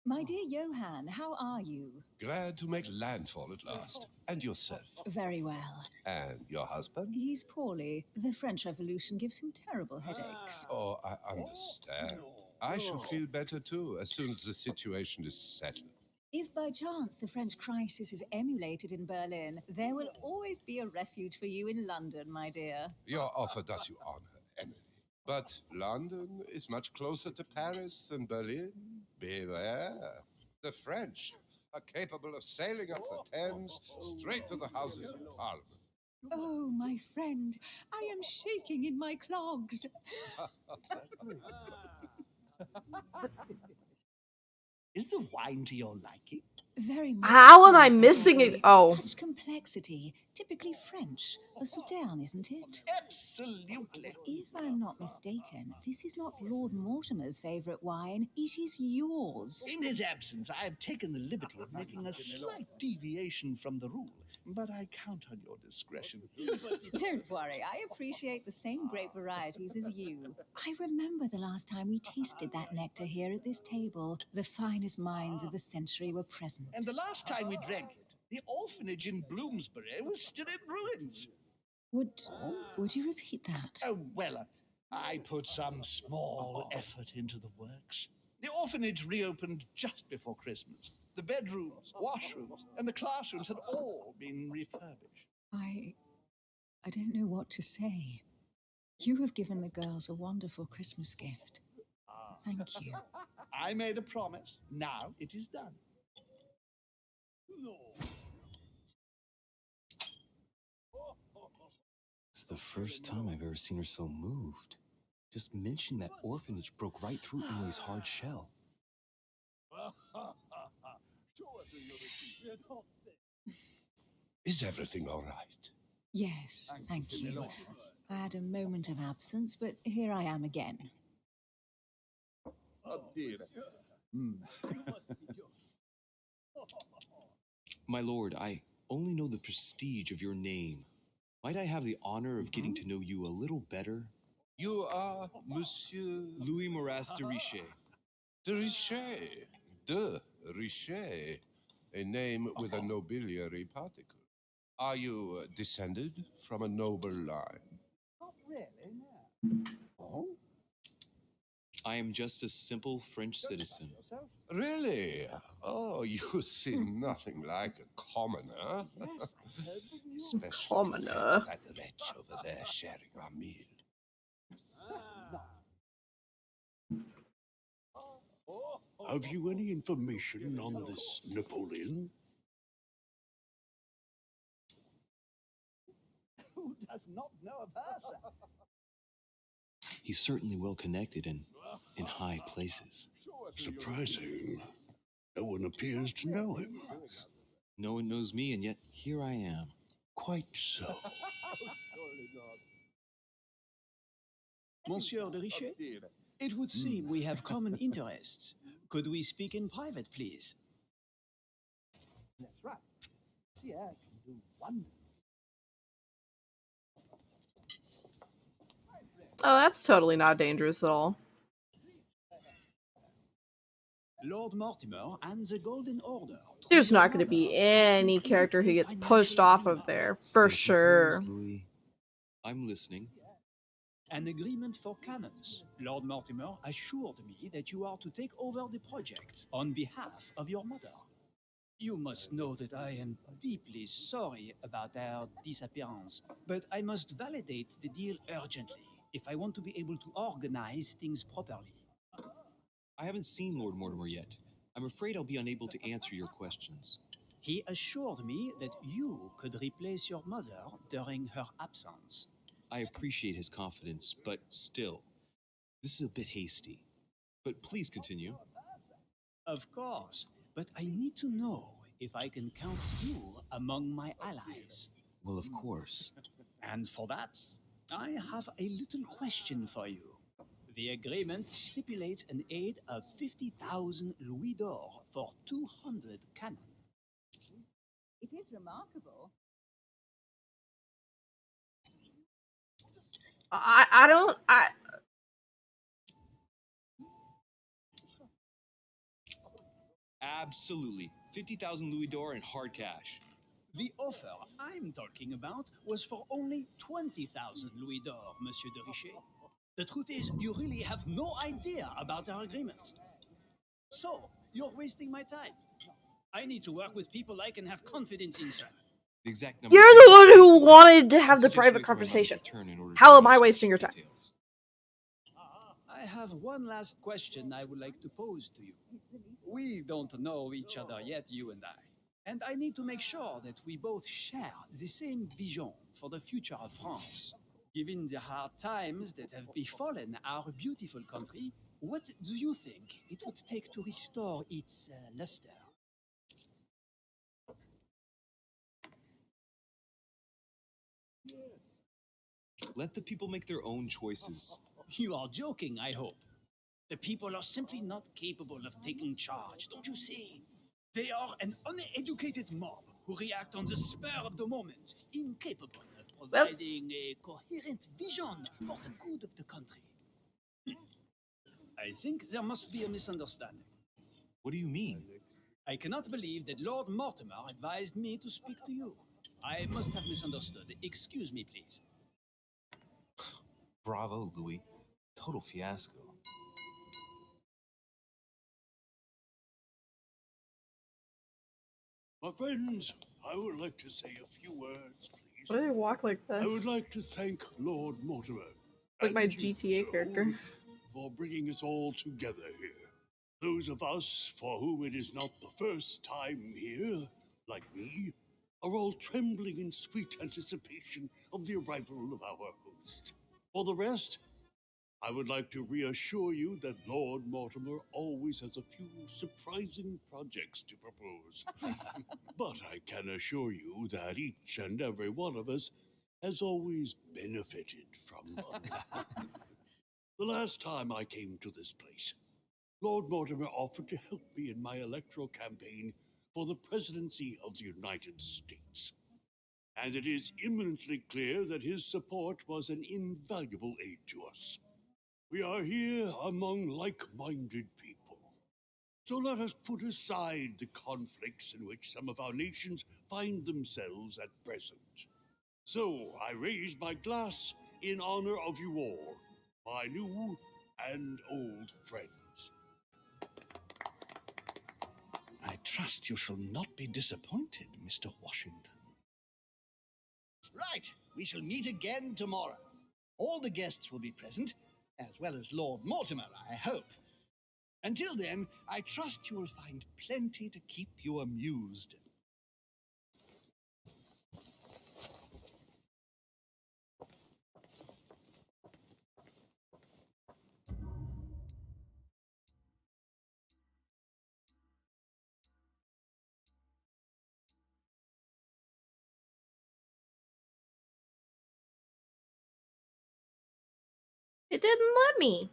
My dear Johann, how are you? Glad to make landfall at last. And yourself? Very well. And your husband? He's poorly. The French Revolution gives him terrible headaches. Oh, I understand. I shall feel better too as soon as the situation is settled. If by chance the French crisis is emulated in Berlin, there will always be a refuge for you in London, my dear. Your offer does you honor, Emily. But London is much closer to Paris than Berlin. Beware. The French are capable of sailing up the Thames straight to the Houses of Parliament. Oh, my friend, I am shaking in my clogs. Is the wine to your liking? Very much How am so, I Sir missing it? Gregory. Oh. Such complexity. Typically French. A Sauterne, isn't it? Absolutely. If I'm not mistaken, this is not Lord Mortimer's favourite wine. It is yours. In his absence, I have taken the liberty of making a slight deviation from the rule, but I count on your discretion. Don't worry, I appreciate the same grape varieties as you. I remember the last time we tasted that nectar here at this table. The finest minds of the century were present. And the last time we drank it, the orphanage in Bloomsbury was still in ruins. Would you repeat that? Oh, well, I put some small effort into the works. The orphanage reopened just before Christmas. The bedrooms, washrooms, and the classrooms had all been refurbished. I don't know what to say. You have given the girls a wonderful Christmas gift. Thank you. I made a promise. Now it is done. It's the first time I've ever seen her so moved. Just mention that orphanage broke right through Emily's hard shell. Is everything all right? Yes, thank you. I had a moment of absence, but here I am again. Oh, dear. My lord, I only know the prestige of your name. Might I have the honor of getting to know you a little better? You are Monsieur Louis Moras de Richet. de Richet. De Richet. A name with a nobiliary particle. Are you descended from a noble line? Not really, no. Oh? I am just a simple French citizen. Really? Oh, you seem nothing like a commoner. Yes, I heard the news. Especially Commoner. that wretch over there sharing our meal. Have you any information on this Napoleon? Who does not know of her, sir? He's certainly well connected and in high places. Surprising. No one appears to know him. No one knows me, and yet here I am. Quite so. Monsieur de Richet? It would seem we have common interests. Could we speak in private, please? That's right. See, I can do wonders. Oh, that's totally not dangerous at all. Lord Mortimer and the Golden Order. There's not going to be any character who gets pushed off of there, for Stay sure. composed, Louis. I'm listening. An agreement for cannons. Lord Mortimer assured me that you are to take over the project on behalf of your mother. You must know that I am deeply sorry about their disappearance, but I must validate the deal urgently if I want to be able to organize things properly. I haven't seen Lord Mortimer yet. I'm afraid I'll be unable to answer your questions. He assured me that you could replace your mother during her absence. I appreciate his confidence, but still, this is a bit hasty. But please continue. Of course, but I need to know if I can count you among my allies. Well, of course. And for that, I have a little question for you. The agreement stipulates an aid of 50,000 louis d'or for 200 cannon. It is remarkable. I don't. Absolutely. 50,000 louis d'or in hard cash. The offer I'm talking about was for only 20,000 louis d'or, Monsieur de Richet. The truth is, you really have no idea about our agreement. So, you're wasting my time. I need to work with people I can have confidence in, sir. The exact number. You're the one who wanted to have the suggest private wait for another conversation. return in order to How am I understand wasting your time? details. I have one last question I would like to pose to you. We don't know each other yet, you and I. And I need to make sure that we both share the same vision for the future of France. Given the hard times that have befallen our beautiful country, what do you think it would take to restore its luster? Let the people make their own choices. You are joking, I hope. The people are simply not capable of taking charge, don't you see? They are an uneducated mob who react on the spur of the moment, incapable of providing a coherent vision for the good of the country. I think there must be a misunderstanding. What do you mean? I cannot believe that Lord Mortimer advised me to speak to you. I must have misunderstood. Excuse me, please. Bravo, Louis. Total fiasco. My friends, I would like to say a few words, please. Why do they walk like that? I would like to thank Lord Mortimer. Like my and you, GTA Sir character. Holt, for bringing us all together here. Those of us for whom it is not the first time here, like me, are all trembling in sweet anticipation of the arrival of our host. For the rest, I would like to reassure you that Lord Mortimer always has a few surprising projects to propose. But I can assure you that each and every one of us has always benefited from them. The last time I came to this place, Lord Mortimer offered to help me in my electoral campaign for the presidency of the United States. And it is imminently clear that his support was an invaluable aid to us. We are here among like-minded people. So let us put aside the conflicts in which some of our nations find themselves at present. So I raise my glass in honor of you all, my new and old friends. I trust you shall not be disappointed, Mr. Washington. Right, we shall meet again tomorrow. All the guests will be present, as well as Lord Mortimer, I hope. Until then, I trust you will find plenty to keep you amused. It didn't let me.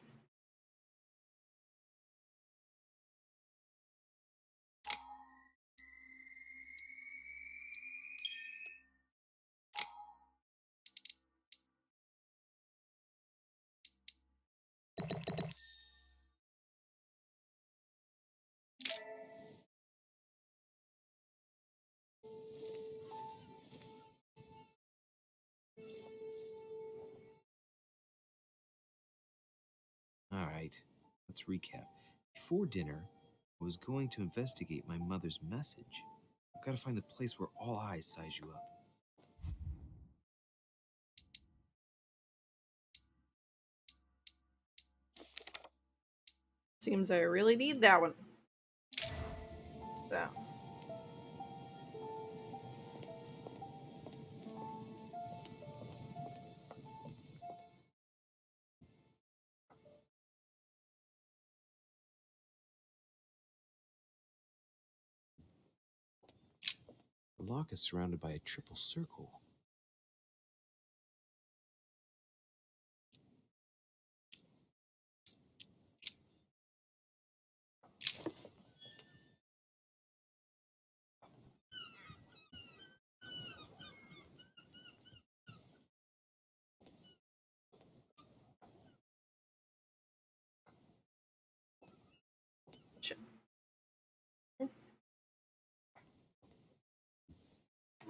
All right, let's recap. Before dinner, I was going to investigate my mother's message. I've got to find the place where all eyes size you up. Seems I really need that one. So. The lock is surrounded by a triple circle.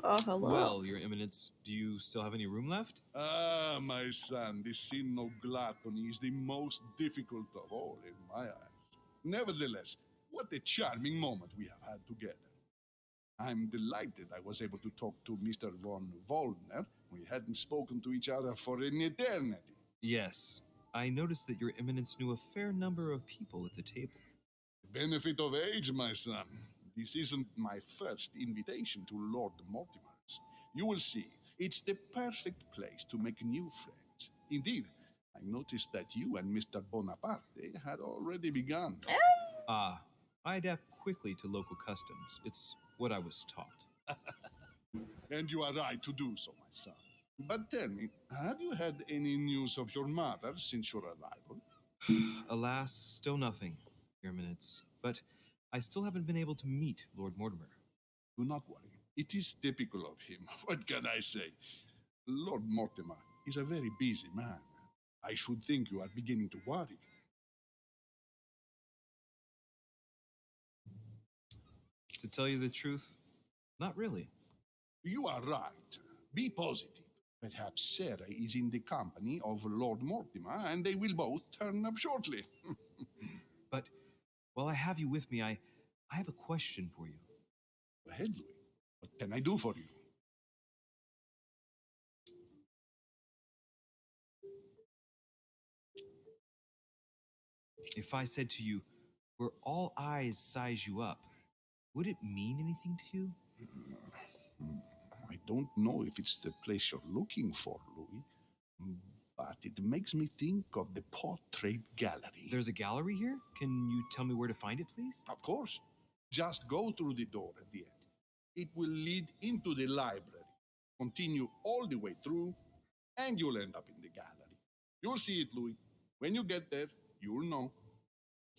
Oh, hello. Well, Your Eminence, do you still have any room left? Ah, my son, this sin of gluttony is the most difficult of all in my eyes. Nevertheless, what a charming moment we have had together. I'm delighted I was able to talk to Mr. von Wollner. We hadn't spoken to each other for an eternity. Yes. I noticed that Your Eminence knew a fair number of people at the table. The benefit of age, my son. This isn't my first invitation to Lord Mortimer's. You will see, it's the perfect place to make new friends. Indeed, I noticed that you and Mr. Bonaparte had already begun. Ah, I adapt quickly to local customs. It's what I was taught. And you are right to do so, my son. But tell me, have you had any news of your mother since your arrival? Alas, still nothing, Your Eminence. But I still haven't been able to meet Lord Mortimer. Do not worry. It is typical of him. What can I say? Lord Mortimer is a very busy man. I should think you are beginning to worry. To tell you the truth, not really. You are right. Be positive. Perhaps Sarah is in the company of Lord Mortimer, and they will both turn up shortly. But while I have you with me, I have a question for you. Go ahead, Louis. What can I do for you? If I said to you, where all eyes size you up, would it mean anything to you? I don't know if it's the place you're looking for, Louis, but it makes me think of the portrait gallery. There's a gallery here? Can you tell me where to find it, please? Of course. Just go through the door at the end. It will lead into the library. Continue all the way through, and you'll end up in the gallery. You'll see it, Louis. When you get there, you'll know.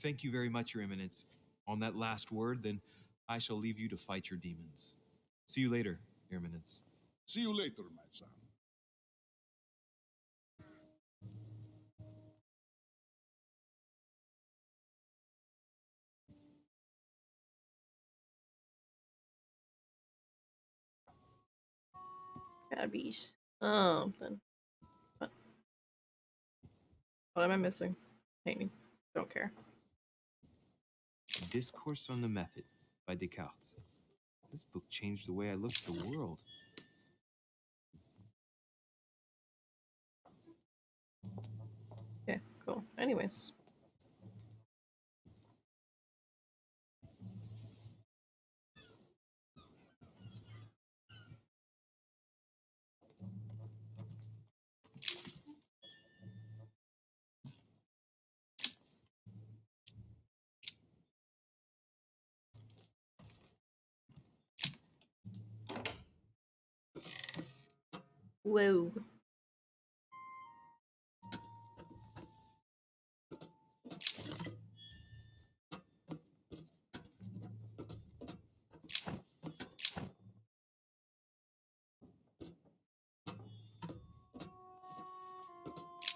Thank you very much, Your Eminence. On that last word, then I shall leave you to fight your demons. See you later, Your Eminence. See you later, my son. Gotta be something. What am I missing? Painting. Don't care. Discourse on the Method by Descartes. This book changed the way I looked at the world. Okay, cool. Anyways. Whoa.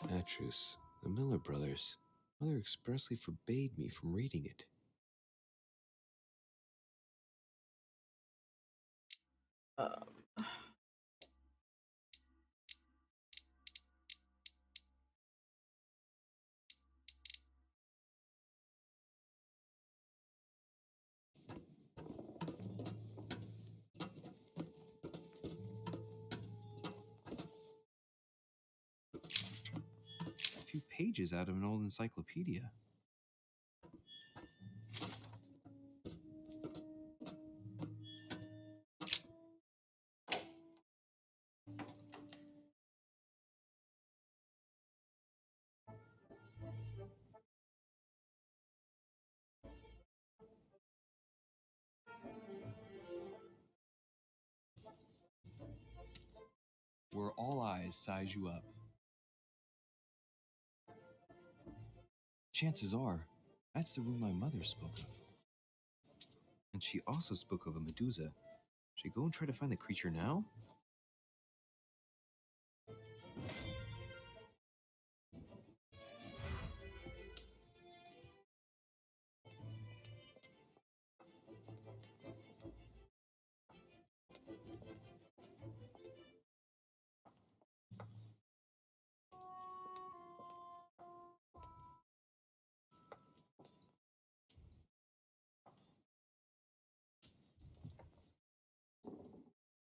Atrus, the Miller brothers. Mother expressly forbade me from reading it. A few pages out of an old encyclopedia. Where all eyes size you up. Chances are, that's the room my mother spoke of. And she also spoke of a Medusa. Should I go and try to find the creature now?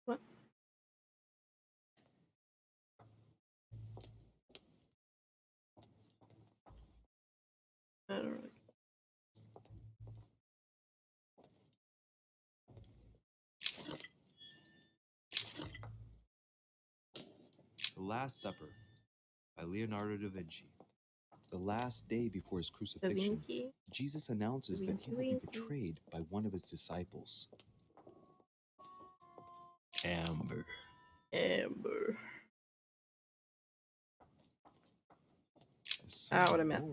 What? I don't really. The Last Supper by Leonardo da Vinci. The last day before his Da crucifixion, Vinci? Jesus announces that he will be Winky. betrayed by one of his disciples. Amber. Amber. Son what I of meant.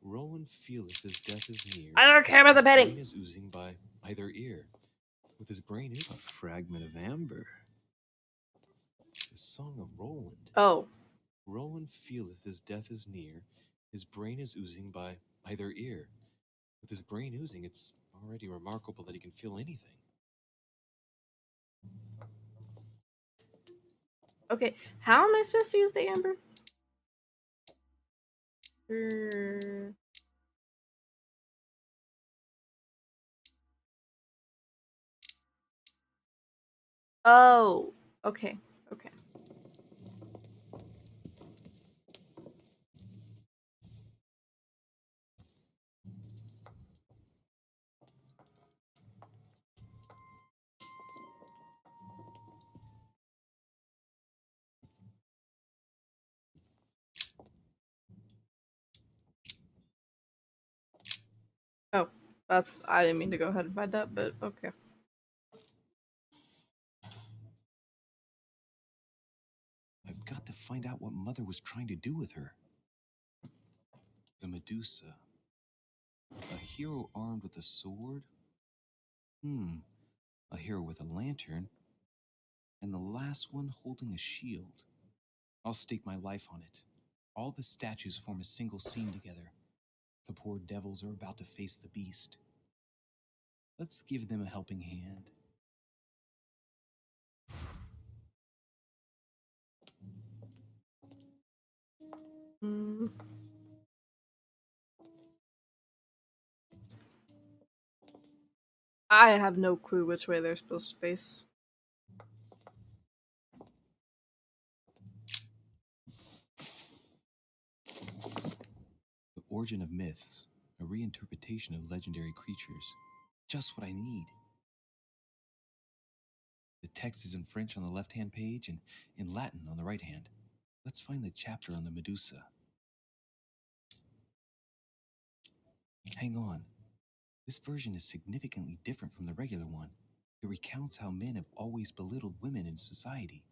Roland feeleth his death is near. I don't care about the His petting. brain is oozing by either ear. With his brain is a fragment of amber. The Song of Roland. Oh. Roland feeleth his death is near. His brain is oozing by either ear. With his brain oozing, it's already remarkable that he can feel anything. Okay, how am I supposed to use the amber? Oh, okay, okay. Oh, I didn't mean to go ahead and find that, but okay. I've got to find out what Mother was trying to do with her. The Medusa. A hero armed with a sword? A hero with a lantern? And the last one holding a shield. I'll stake my life on it. All the statues form a single scene together. The poor devils are about to face the beast. Let's give them a helping hand. I have no clue which way they're supposed to face. The Origin of Myths, a reinterpretation of legendary creatures. Just what I need. The text is in French on the left-hand page and in Latin on the right hand. Let's find the chapter on the Medusa. Hang on. This version is significantly different from the regular one. It recounts how men have always belittled women in society.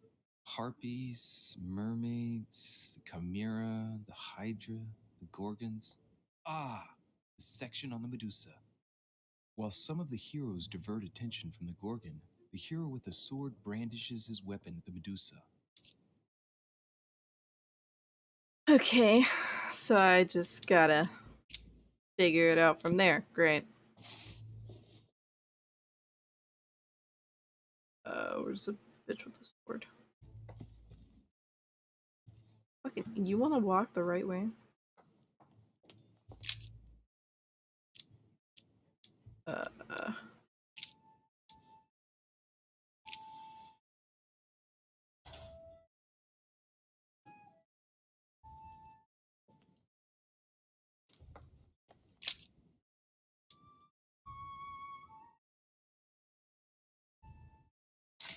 Harpies, mermaids, the chimera, the hydra, the gorgons. Ah, the section on the Medusa. While some of the heroes divert attention from the gorgon, the hero with the sword brandishes his weapon, the Medusa. Okay, so I just gotta figure it out from there. Great. Where's the bitch with the sword? Fucking, you wanna walk the right way? Uh, uh.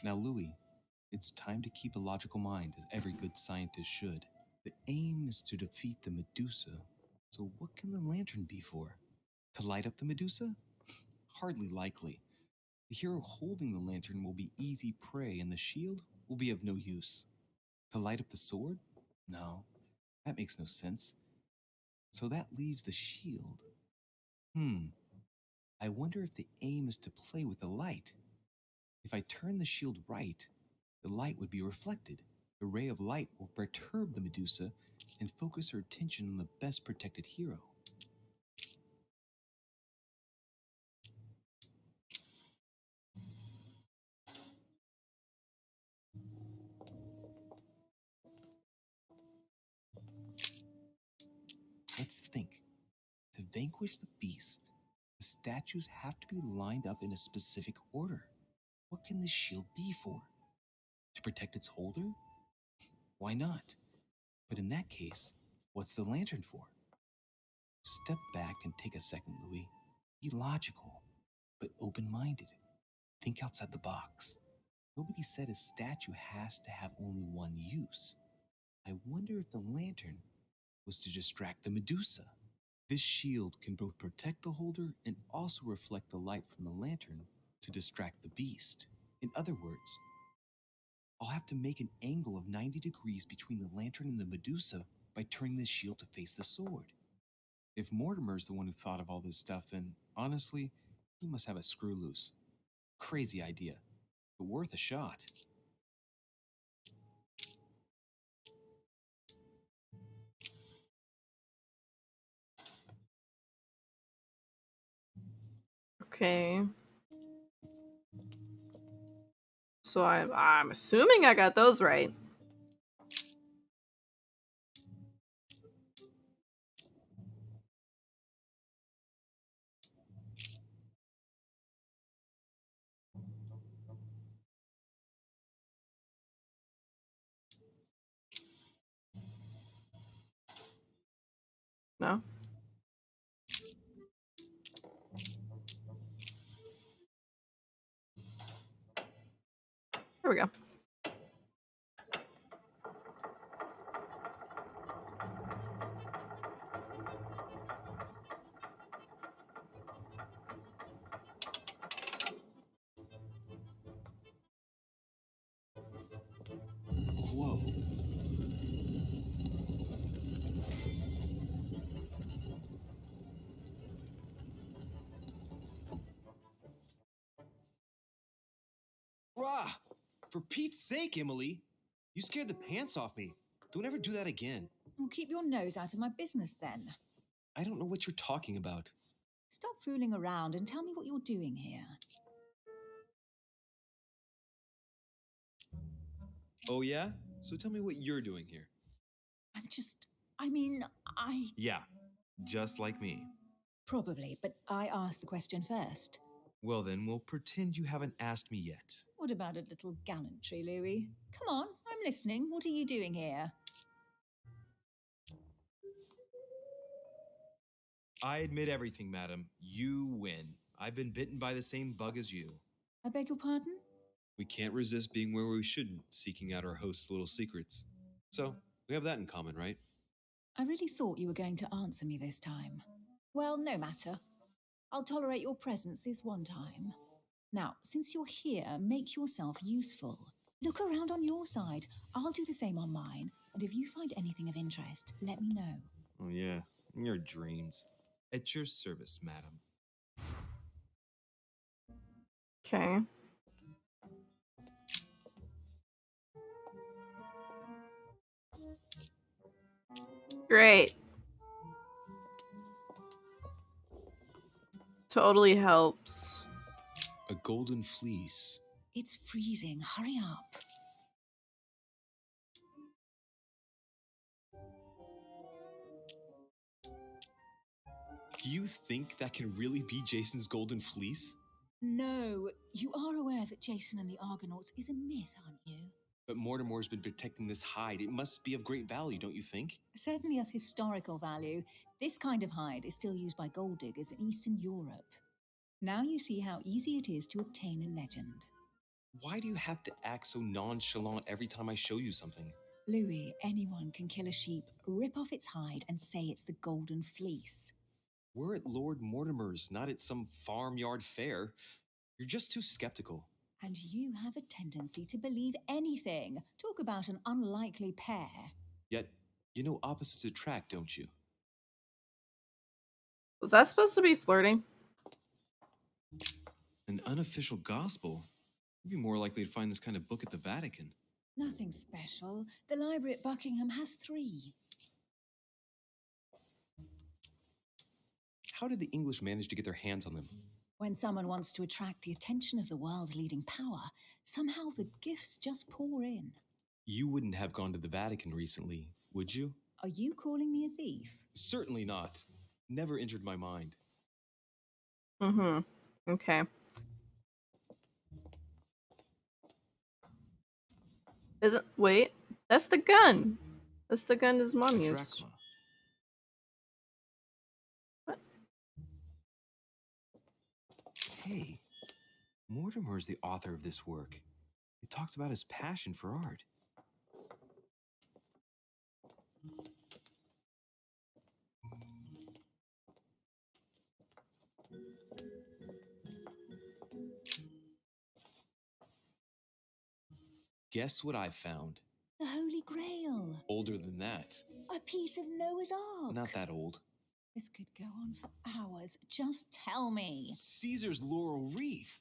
Now, Louis, it's time to keep a logical mind, as every good scientist should. The aim is to defeat the Medusa. So what can the lantern be for? To light up the Medusa? Hardly likely. The hero holding the lantern will be easy prey, and the shield will be of no use. To light up the sword? No, that makes no sense. So that leaves the shield. I wonder if the aim is to play with the light. If I turn the shield right, the light would be reflected. The ray of light will perturb the Medusa and focus her attention on the best protected hero. Let's think. To vanquish the beast, the statues have to be lined up in a specific order. What can this shield be for? To protect its holder? Why not? But in that case, what's the lantern for? Step back and take a second, Louis. Be logical, but open-minded. Think outside the box. Nobody said a statue has to have only one use. I wonder if the lantern was to distract the Medusa. This shield can both protect the holder and also reflect the light from the lantern to distract the beast. In other words, I'll have to make an angle of 90 degrees between the lantern and the Medusa by turning this shield to face the sword. If Mortimer's the one who thought of all this stuff, then honestly, he must have a screw loose. Crazy idea, but worth a shot. Okay. So I'm assuming I got those right. No? There we go. Whoa. Rah! For Pete's sake, Emily! You scared the pants off me. Don't ever do that again. Well, keep your nose out of my business then. I don't know what you're talking about. Stop fooling around and tell me what you're doing here. Oh, yeah? So tell me what you're doing here. I Yeah, just like me. Probably, but I asked the question first. Well then, we'll pretend you haven't asked me yet. What about a little gallantry, Louis? Come on, I'm listening. What are you doing here? I admit everything, madam. You win. I've been bitten by the same bug as you. I beg your pardon? We can't resist being where we shouldn't, seeking out our host's little secrets. So, we have that in common, right? I really thought you were going to answer me this time. Well, no matter. I'll tolerate your presence this one time. Now, since you're here, make yourself useful. Look around on your side. I'll do the same on mine. And if you find anything of interest, let me know. Oh yeah, your dreams. At your service, madam. Okay. Great. Totally helps. A golden fleece. It's freezing. Hurry up. Do you think that can really be Jason's golden fleece? No, you are aware that Jason and the Argonauts is a myth, aren't you? But Mortimer's been protecting this hide. It must be of great value, don't you think? Certainly of historical value. This kind of hide is still used by gold diggers in Eastern Europe. Now you see how easy it is to obtain a legend. Why do you have to act so nonchalant every time I show you something? Louis, anyone can kill a sheep, rip off its hide, and say it's the Golden Fleece. We're at Lord Mortimer's, not at some farmyard fair. You're just too skeptical. And you have a tendency to believe anything. Talk about an unlikely pair. Yet, you know opposites attract, don't you? Was that supposed to be flirting? An unofficial gospel? You'd be more likely to find this kind of book at the Vatican. Nothing special. The library at Buckingham has 3. How did the English manage to get their hands on them? When someone wants to attract the attention of the world's leading power, somehow the gifts just pour in. You wouldn't have gone to the Vatican recently, would you? Are you calling me a thief? Certainly not. Never entered my mind. Mm-hmm. Okay. Wait, that's the gun. That's the gun his mom used. Drachma. What? Hey, Mortimer's the author of this work. It talks about his passion for art. Guess what I found? The Holy Grail. Older than that. I piece of Noah's Ark. Not that old. This could go on for hours. Just tell me. Caesar's laurel wreath.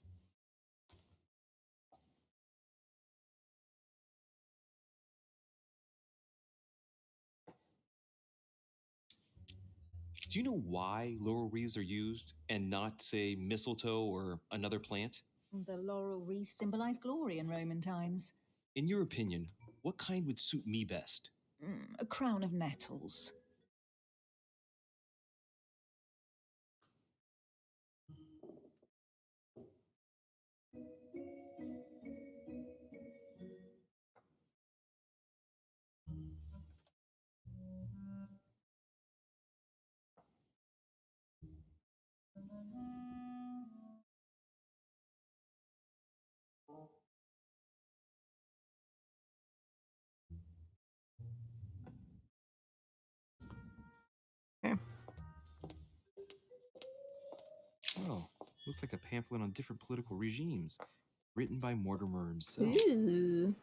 Do you know why laurel wreaths are used and not, say, mistletoe or another plant? The laurel wreath symbolized glory in Roman times. In your opinion, what kind would suit me best? A crown of nettles. Okay. Oh, looks like a pamphlet on different political regimes, written by Mortimer himself. Ooh.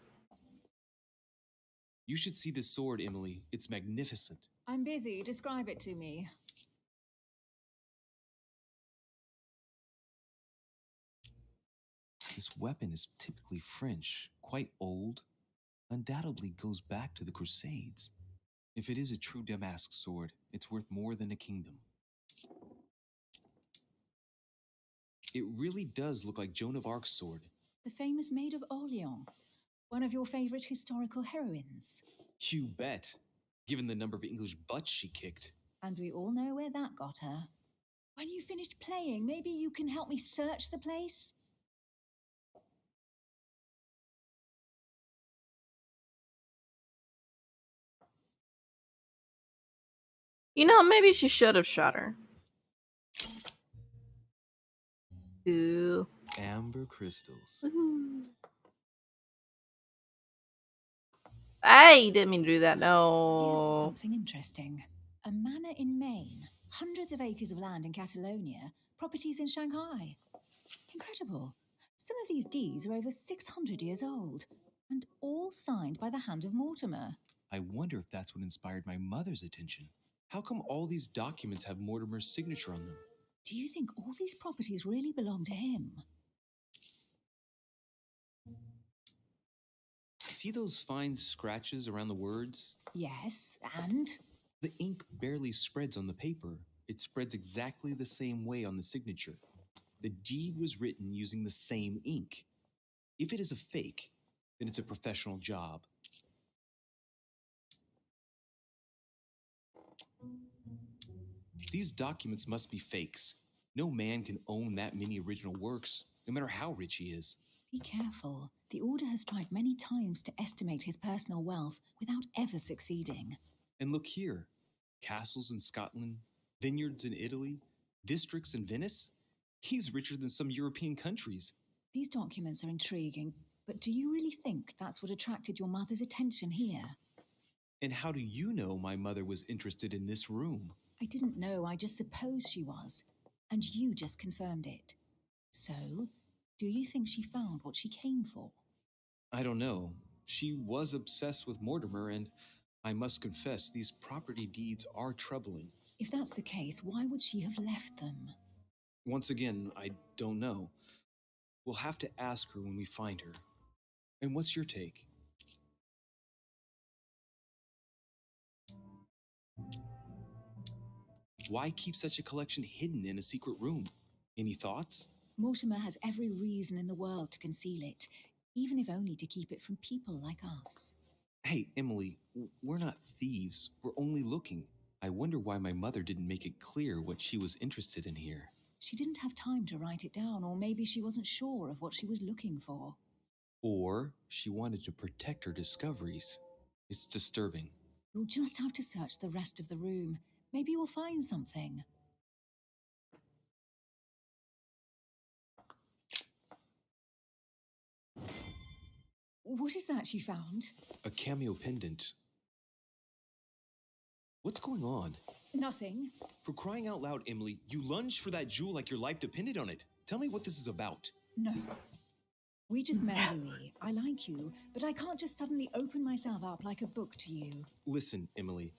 You should see this sword, Emily. It's magnificent. I'm busy. Describe it to me. This weapon is typically French, quite old, undoubtedly goes back to the Crusades. If it is a true Damask sword, it's worth more than a kingdom. It really does look like Joan of Arc's sword. The famous Maid of Orleans. One of your favorite historical heroines. You bet, given the number of English butts she kicked. And we all know where that got her. When you finished playing, maybe you can help me search the place? You know, maybe she should have shot her. Ooh. Amber crystals. I didn't mean to do that, Here's no. something interesting. A manor in Maine, hundreds of acres of land in Catalonia, properties in Shanghai. Incredible. Some of these deeds are over 600 years old, and all signed by the hand of Mortimer. I wonder if that's what inspired my mother's attention. How come all these documents have Mortimer's signature on them? Do you think all these properties really belong to him? See those fine scratches around the words? Yes, and? The ink barely spreads on the paper. It spreads exactly the same way on the signature. The deed was written using the same ink. If it is a fake, then it's a professional job. These documents must be fakes. No man can own that many original works, no matter how rich he is. Be careful. The Order has tried many times to estimate his personal wealth without ever succeeding. And look here, castles in Scotland, vineyards in Italy, districts in Venice. He's richer than some European countries. These documents are intriguing, but do you really think that's what attracted your mother's attention here? And how do you know my mother was interested in this room? I didn't know, I just supposed she was. And you just confirmed it. So, do you think she found what she came for? I don't know. She was obsessed with Mortimer, and I must confess, these property deeds are troubling. If that's the case, why would she have left them? Once again, I don't know. We'll have to ask her when we find her. And what's your take? Why keep such a collection hidden in a secret room? Any thoughts? Mortimer has every reason in the world to conceal it, even if only to keep it from people like us. Hey, Emily, we're not thieves. We're only looking. I wonder why my mother didn't make it clear what she was interested in here. She didn't have time to write it down, or maybe she wasn't sure of what she was looking for. Or she wanted to protect her discoveries. It's disturbing. You'll just have to search the rest of the room. Maybe you'll find something. What is that you found? A cameo pendant. What's going on? Nothing. For crying out loud, Emily, you lunged for that jewel like your life depended on it. Tell me what this is about. No. We just met, Louis. I like you, but I can't just suddenly open myself up like a book to you. Listen, Emily,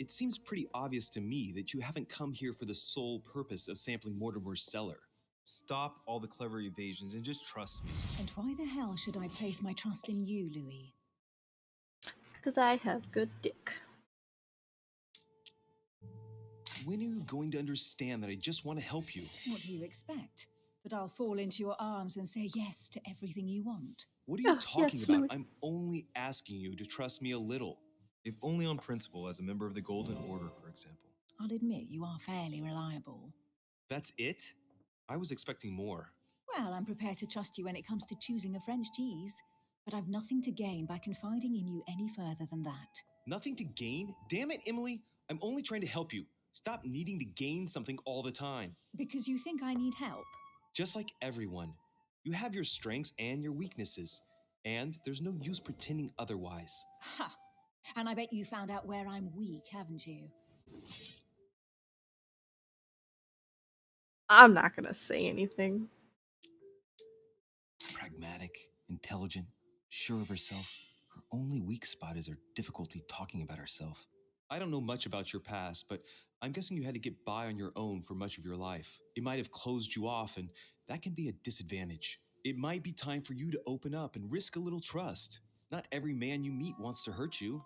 It seems pretty obvious to me that you haven't come here for the sole purpose of sampling Mortimer's cellar. Stop all the clever evasions and just trust me. And why the hell should I place my trust in you, Louis? Because I have good dick. When are you going to understand that I just want to help you? What do you expect? That I'll fall into your arms and say yes to everything you want? What are you Oh, talking yes, about? Louis. I'm only asking you to trust me a little. If only on principle, as a member of the Golden Order, for example. I'll admit you are fairly reliable. That's it? I was expecting more. Well, I'm prepared to trust you when it comes to choosing a French cheese, but I've nothing to gain by confiding in you any further than that. Nothing to gain? Damn it, Emily! I'm only trying to help you. Stop needing to gain something all the time. Because you think I need help? Just like everyone. You have your strengths and your weaknesses. And there's no use pretending otherwise. Ha! And I bet you found out where I'm weak, haven't you? I'm not gonna say anything. Pragmatic, intelligent, sure of herself. Her only weak spot is her difficulty talking about herself. I don't know much about your past, but I'm guessing you had to get by on your own for much of your life. It might have closed you off, and that can be a disadvantage. It might be time for you to open up and risk a little trust. Not every man you meet wants to hurt you.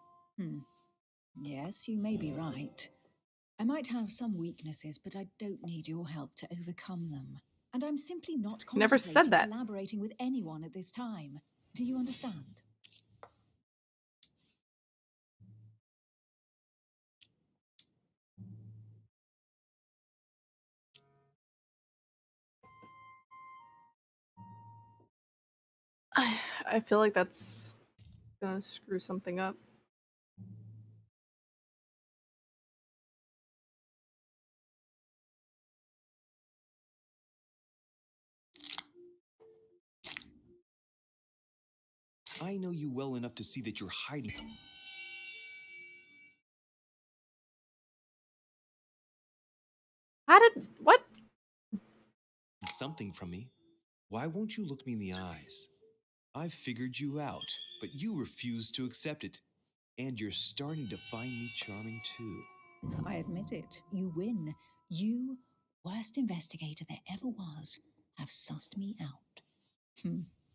Yes, you may be right. I might have some weaknesses, but I don't need your help to overcome them. And I'm simply not You never said contemplating that. collaborating with anyone at this time. Do you understand? I feel like that's gonna screw something up. I know you well enough to see that you're hiding How did what? something from me. Why won't you look me in the eyes? I've figured you out, but you refuse to accept it. And you're starting to find me charming too. I admit it. You win. You, worst investigator there ever was, have sussed me out.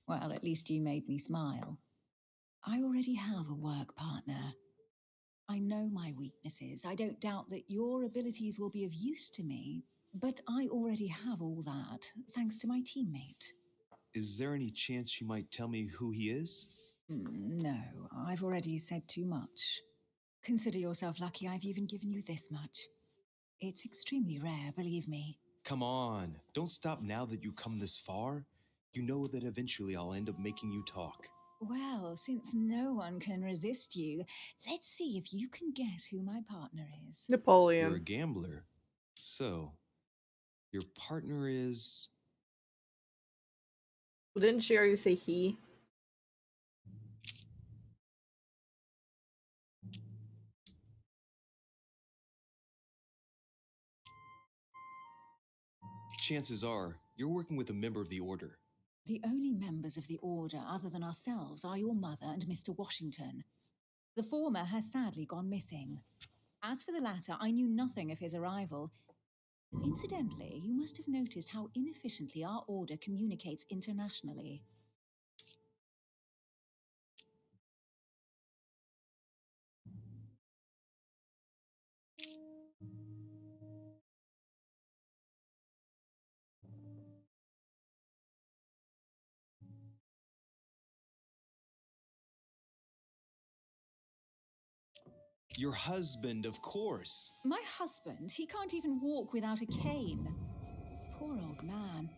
Well, at least you made me smile. I already have a work partner. I know my weaknesses. I don't doubt that your abilities will be of use to me, but I already have all that, thanks to my teammate. Is there any chance you might tell me who he is? No, I've already said too much. Consider yourself lucky I've even given you this much. It's extremely rare, believe me. Come on, don't stop now that you've come this far. You know that eventually I'll end up making you talk. Well, since no one can resist you, let's see if you can guess who my partner is. You're a Napoleon. gambler. So, your partner is... Well, didn't she already say he? Chances are, you're working with a member of the Order. The only members of the Order other than ourselves are your mother and Mr. Washington. The former has sadly gone missing. As for the latter, I knew nothing of his arrival. Incidentally, you must have noticed how inefficiently our Order communicates internationally. Your husband, of course. My husband, he can't even walk without a cane. Poor old man.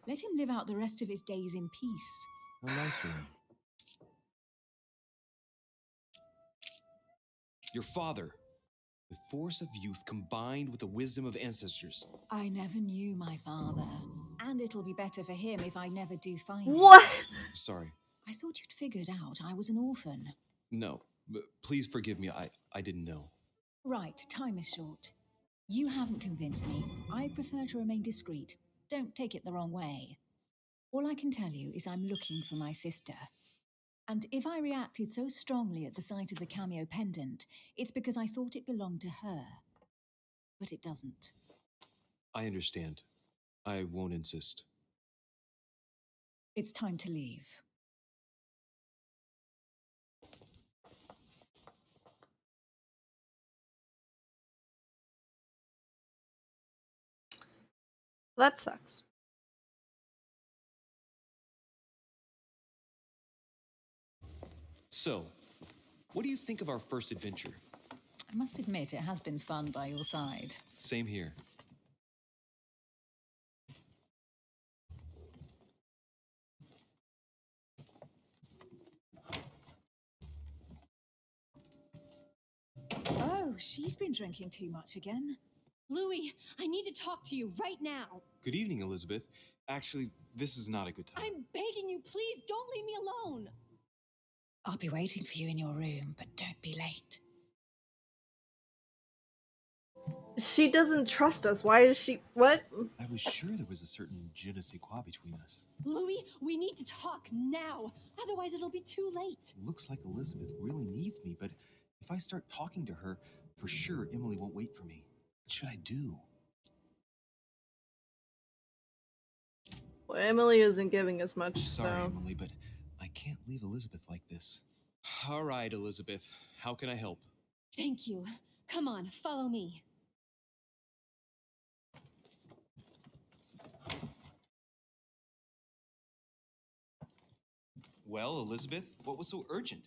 Let him live out the rest of his days in peace. How nice for him. Your father. The force of youth combined with the wisdom of ancestors. I never knew my father. And it'll be better for him if I never do find What? him. Sorry. I thought you'd figured out I was an orphan. No, but please forgive me. I didn't know. Right, time is short. You haven't convinced me. I prefer to remain discreet. Don't take it the wrong way. All I can tell you is I'm looking for my sister. And if I reacted so strongly at the sight of the cameo pendant, it's because I thought it belonged to her. But it doesn't. I understand. I won't insist. It's time to leave. That sucks. So, what do you think of our first adventure? I must admit, it has been fun by your side. Same here. Oh, she's been drinking too much again. Louis, I need to talk to you right now. Good evening, Elizabeth. Actually, this is not a good time. I'm begging you, please don't leave me alone. I'll be waiting for you in your room, but don't be late. She doesn't trust us. Why is she... What? I was sure there was a certain je ne sais quoi between us. Louis, we need to talk now. Otherwise, it'll be too late. Looks like Elizabeth really needs me, but if I start talking to her, for sure Emily won't wait for me. What should I do? Well, Emily isn't giving us much, Sorry, so... Emily, but I can't leave Elizabeth like this. All right, Elizabeth. How can I help? Thank you. Come on, follow me. Well, Elizabeth, what was so urgent?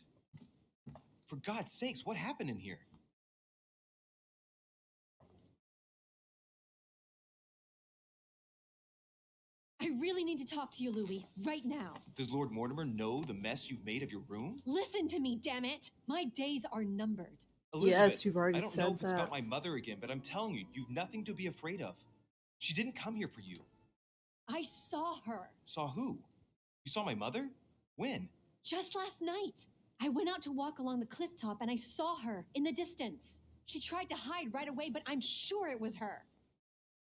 For God's sakes, what happened in here? I really need to talk to you, Louis, right now. Does Lord Mortimer know the mess you've made of your room? Listen to me, damn it! My days are numbered. Elizabeth, Yes, you've already I don't know said if it's that. about my mother again, but I'm telling you, you've nothing to be afraid of. She didn't come here for you. I saw her. Saw who? You saw my mother? When? Just last night. I went out to walk along the cliff top and I saw her in the distance. She tried to hide right away, but I'm sure it was her.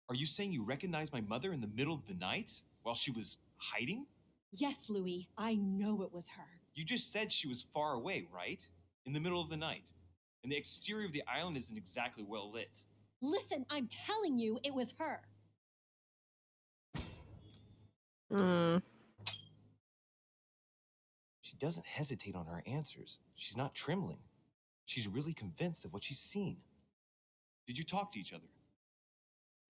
Are you saying you recognized my mother in the middle of the night while she was hiding? Yes, Louis, I know it was her. You just said she was far away, right? In the middle of the night. And the exterior of the island isn't exactly well lit. Listen, I'm telling you, it was her. She doesn't hesitate on her answers. She's not trembling. She's really convinced of what she's seen. Did you talk to each other?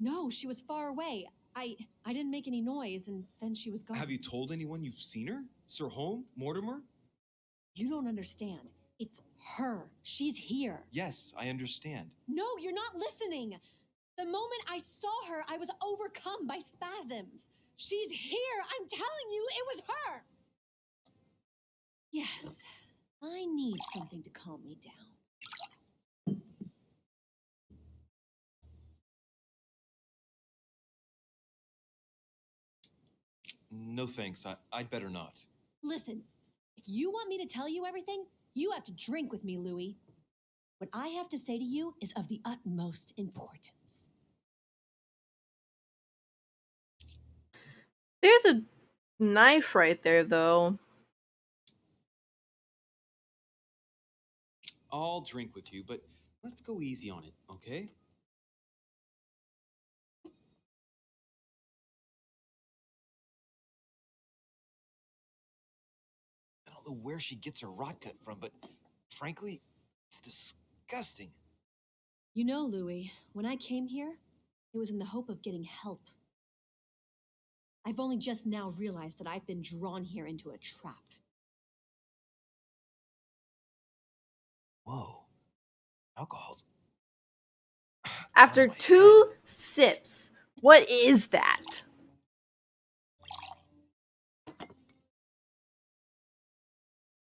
No, she was far away. I didn't make any noise, and then she was gone. Have you told anyone you've seen her? Sir Holm? Mortimer? You don't understand. It's her. She's here. Yes, I understand. No, you're not listening. The moment I saw her, I was overcome by spasms. She's here. I'm telling you, it was her. Yes, I need something to calm me down. No thanks, I'd better not. Listen, if you want me to tell you everything, you have to drink with me, Louis. What I have to say to you is of the utmost importance. There's a knife right there, though. I'll drink with you, but let's go easy on it, okay? I don't know where she gets her rot gut from, but frankly, it's disgusting. You know, Louis, when I came here, it was in the hope of getting help. I've only just now realized that I've been drawn here into a trap. Whoa. Alcohol's... After 2 sips, what is that?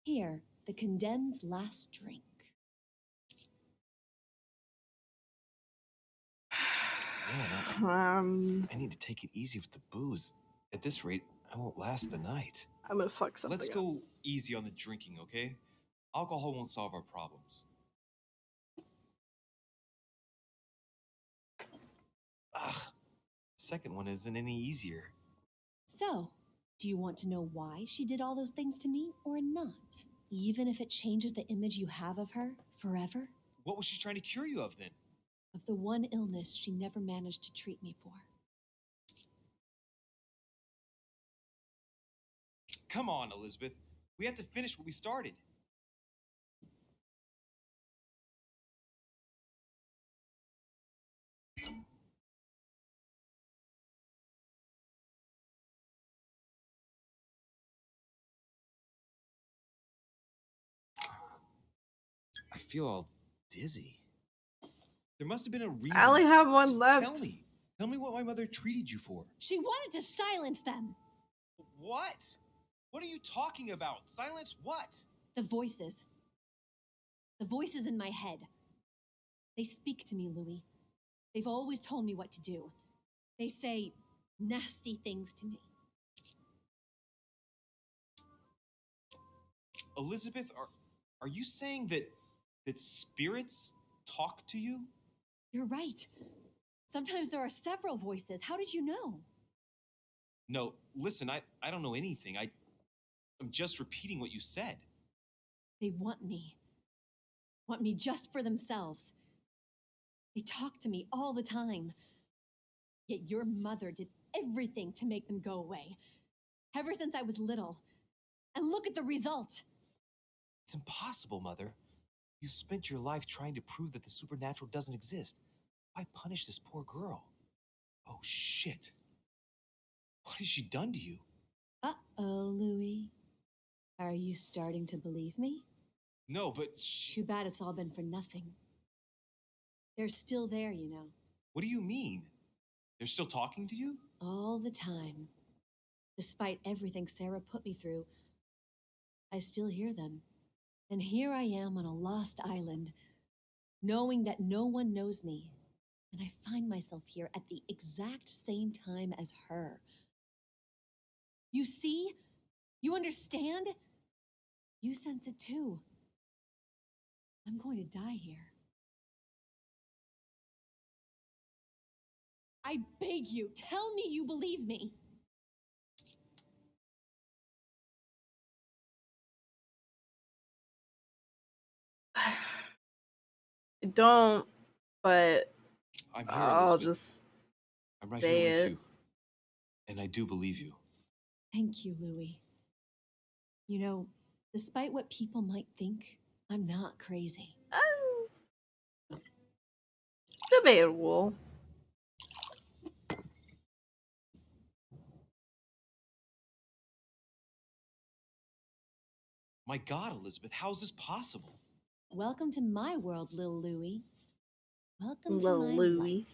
Here, the condemned's last drink. Man, I need to take it easy with the booze. At this rate, I won't last the night. I'm gonna fuck something Let's up. go easy on the drinking, okay? Alcohol won't solve our problems. Ugh, the second one isn't any easier. So, Do you want to know why she did all those things to me or not? Even if it changes the image you have of her forever? What was she trying to cure you of then? Of the one illness she never managed to treat me for. Come on, Elizabeth. We have to finish what we started. I feel all dizzy. There must have been a reason. I only have one Just left. Tell me. Tell me what my mother treated you for. She wanted to silence them! What? What are you talking about? Silence what? The voices. The voices in my head. They speak to me, Louis. They've always told me what to do. They say nasty things to me. Elizabeth, are you saying that spirits talk to you? You're right. Sometimes there are several voices. How did you know? No, listen, I don't know anything. I'm just repeating what you said. They want me. Want me just for themselves. They talk to me all the time. Yet your mother did everything to make them go away. Ever since I was little. And look at the result. It's impossible, Mother. You spent your life trying to prove that the supernatural doesn't exist. Why punish this poor girl? Oh, shit. What has she done to you? Uh-oh, Louis. Are you starting to believe me? No, but Too bad it's all been for nothing. They're still there, you know. What do you mean? They're still talking to you? All the time. Despite everything Sarah put me through, I still hear them. And here I am on a lost island, knowing that no one knows me. And I find myself here at the exact same time as her. You see? You understand? You sense it too. I'm going to die here. I beg you, tell me you believe me. I don't, but I'm here, I'll Elizabeth. just I'm right say here with it. you. And I do believe you. Thank you, Louis. You know, despite what people might think, I'm not crazy. Debatable. My God, Elizabeth, how is this possible? Welcome to my world, little Louis. Welcome to Little my Louis.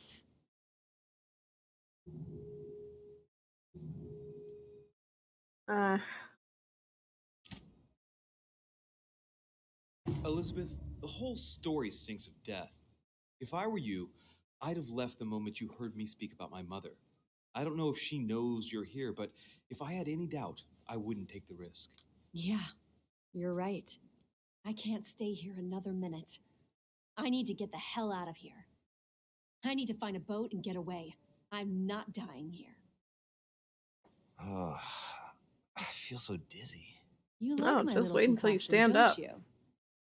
life. Elizabeth, the whole story stinks of death. If I were you, I'd have left the moment you heard me speak about my mother. I don't know if she knows you're here, but if I had any doubt, I wouldn't take the risk. Yeah, you're right. I can't stay here another minute. I need to get the hell out of here. I need to find a boat and get away. I'm not dying here. Oh, I feel so dizzy. You like No, my just little wait until you concoction, stand don't up. you?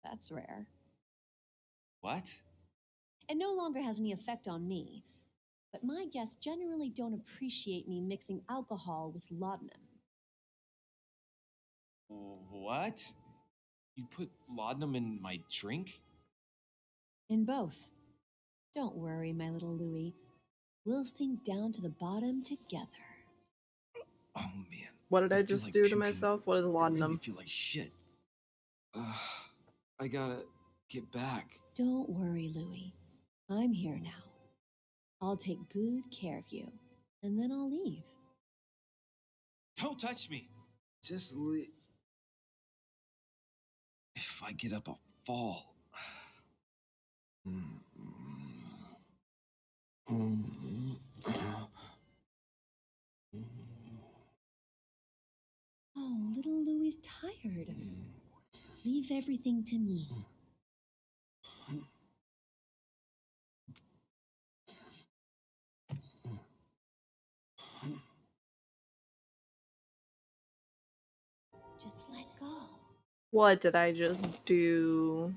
That's rare. What? It no longer has any effect on me, but my guests generally don't appreciate me mixing alcohol with laudanum. What? You put laudanum in my drink? In both. Don't worry, my little Louis. We'll sink down to the bottom together. Oh man. What did I feel just like do to puking. myself? What is I really laudanum? feel like shit. I gotta get back. Don't worry, Louis. I'm here now. I'll take good care of you, and then I'll leave. Don't touch me. Just leave. If I get up, I'll fall. Oh, little Louie's tired. Leave everything to me. What did I just do?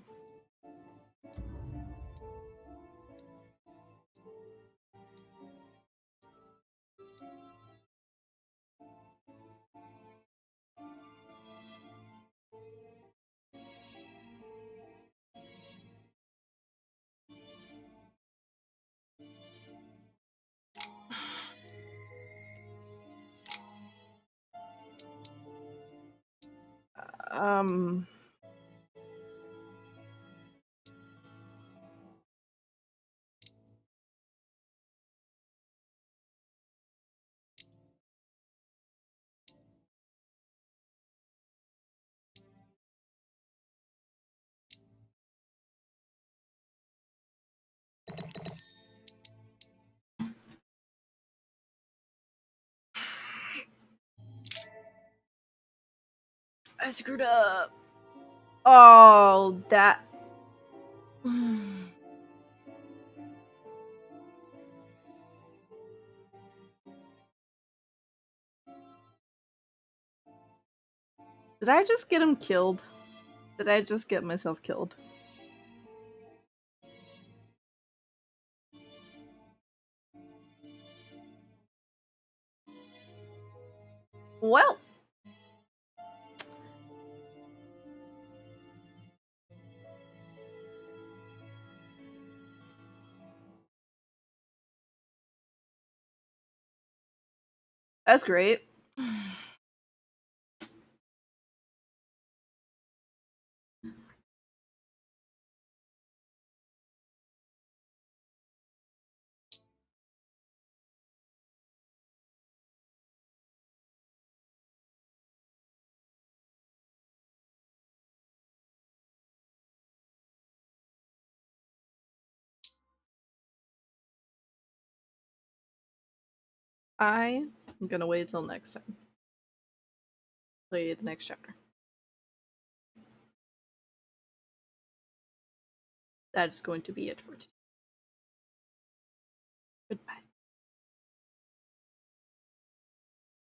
Um... I screwed up. Oh, that. Did I just get him killed? Did I just get myself killed? Well. That's great. I'm gonna wait till next time. Play the next chapter. That is going to be it for today. Goodbye.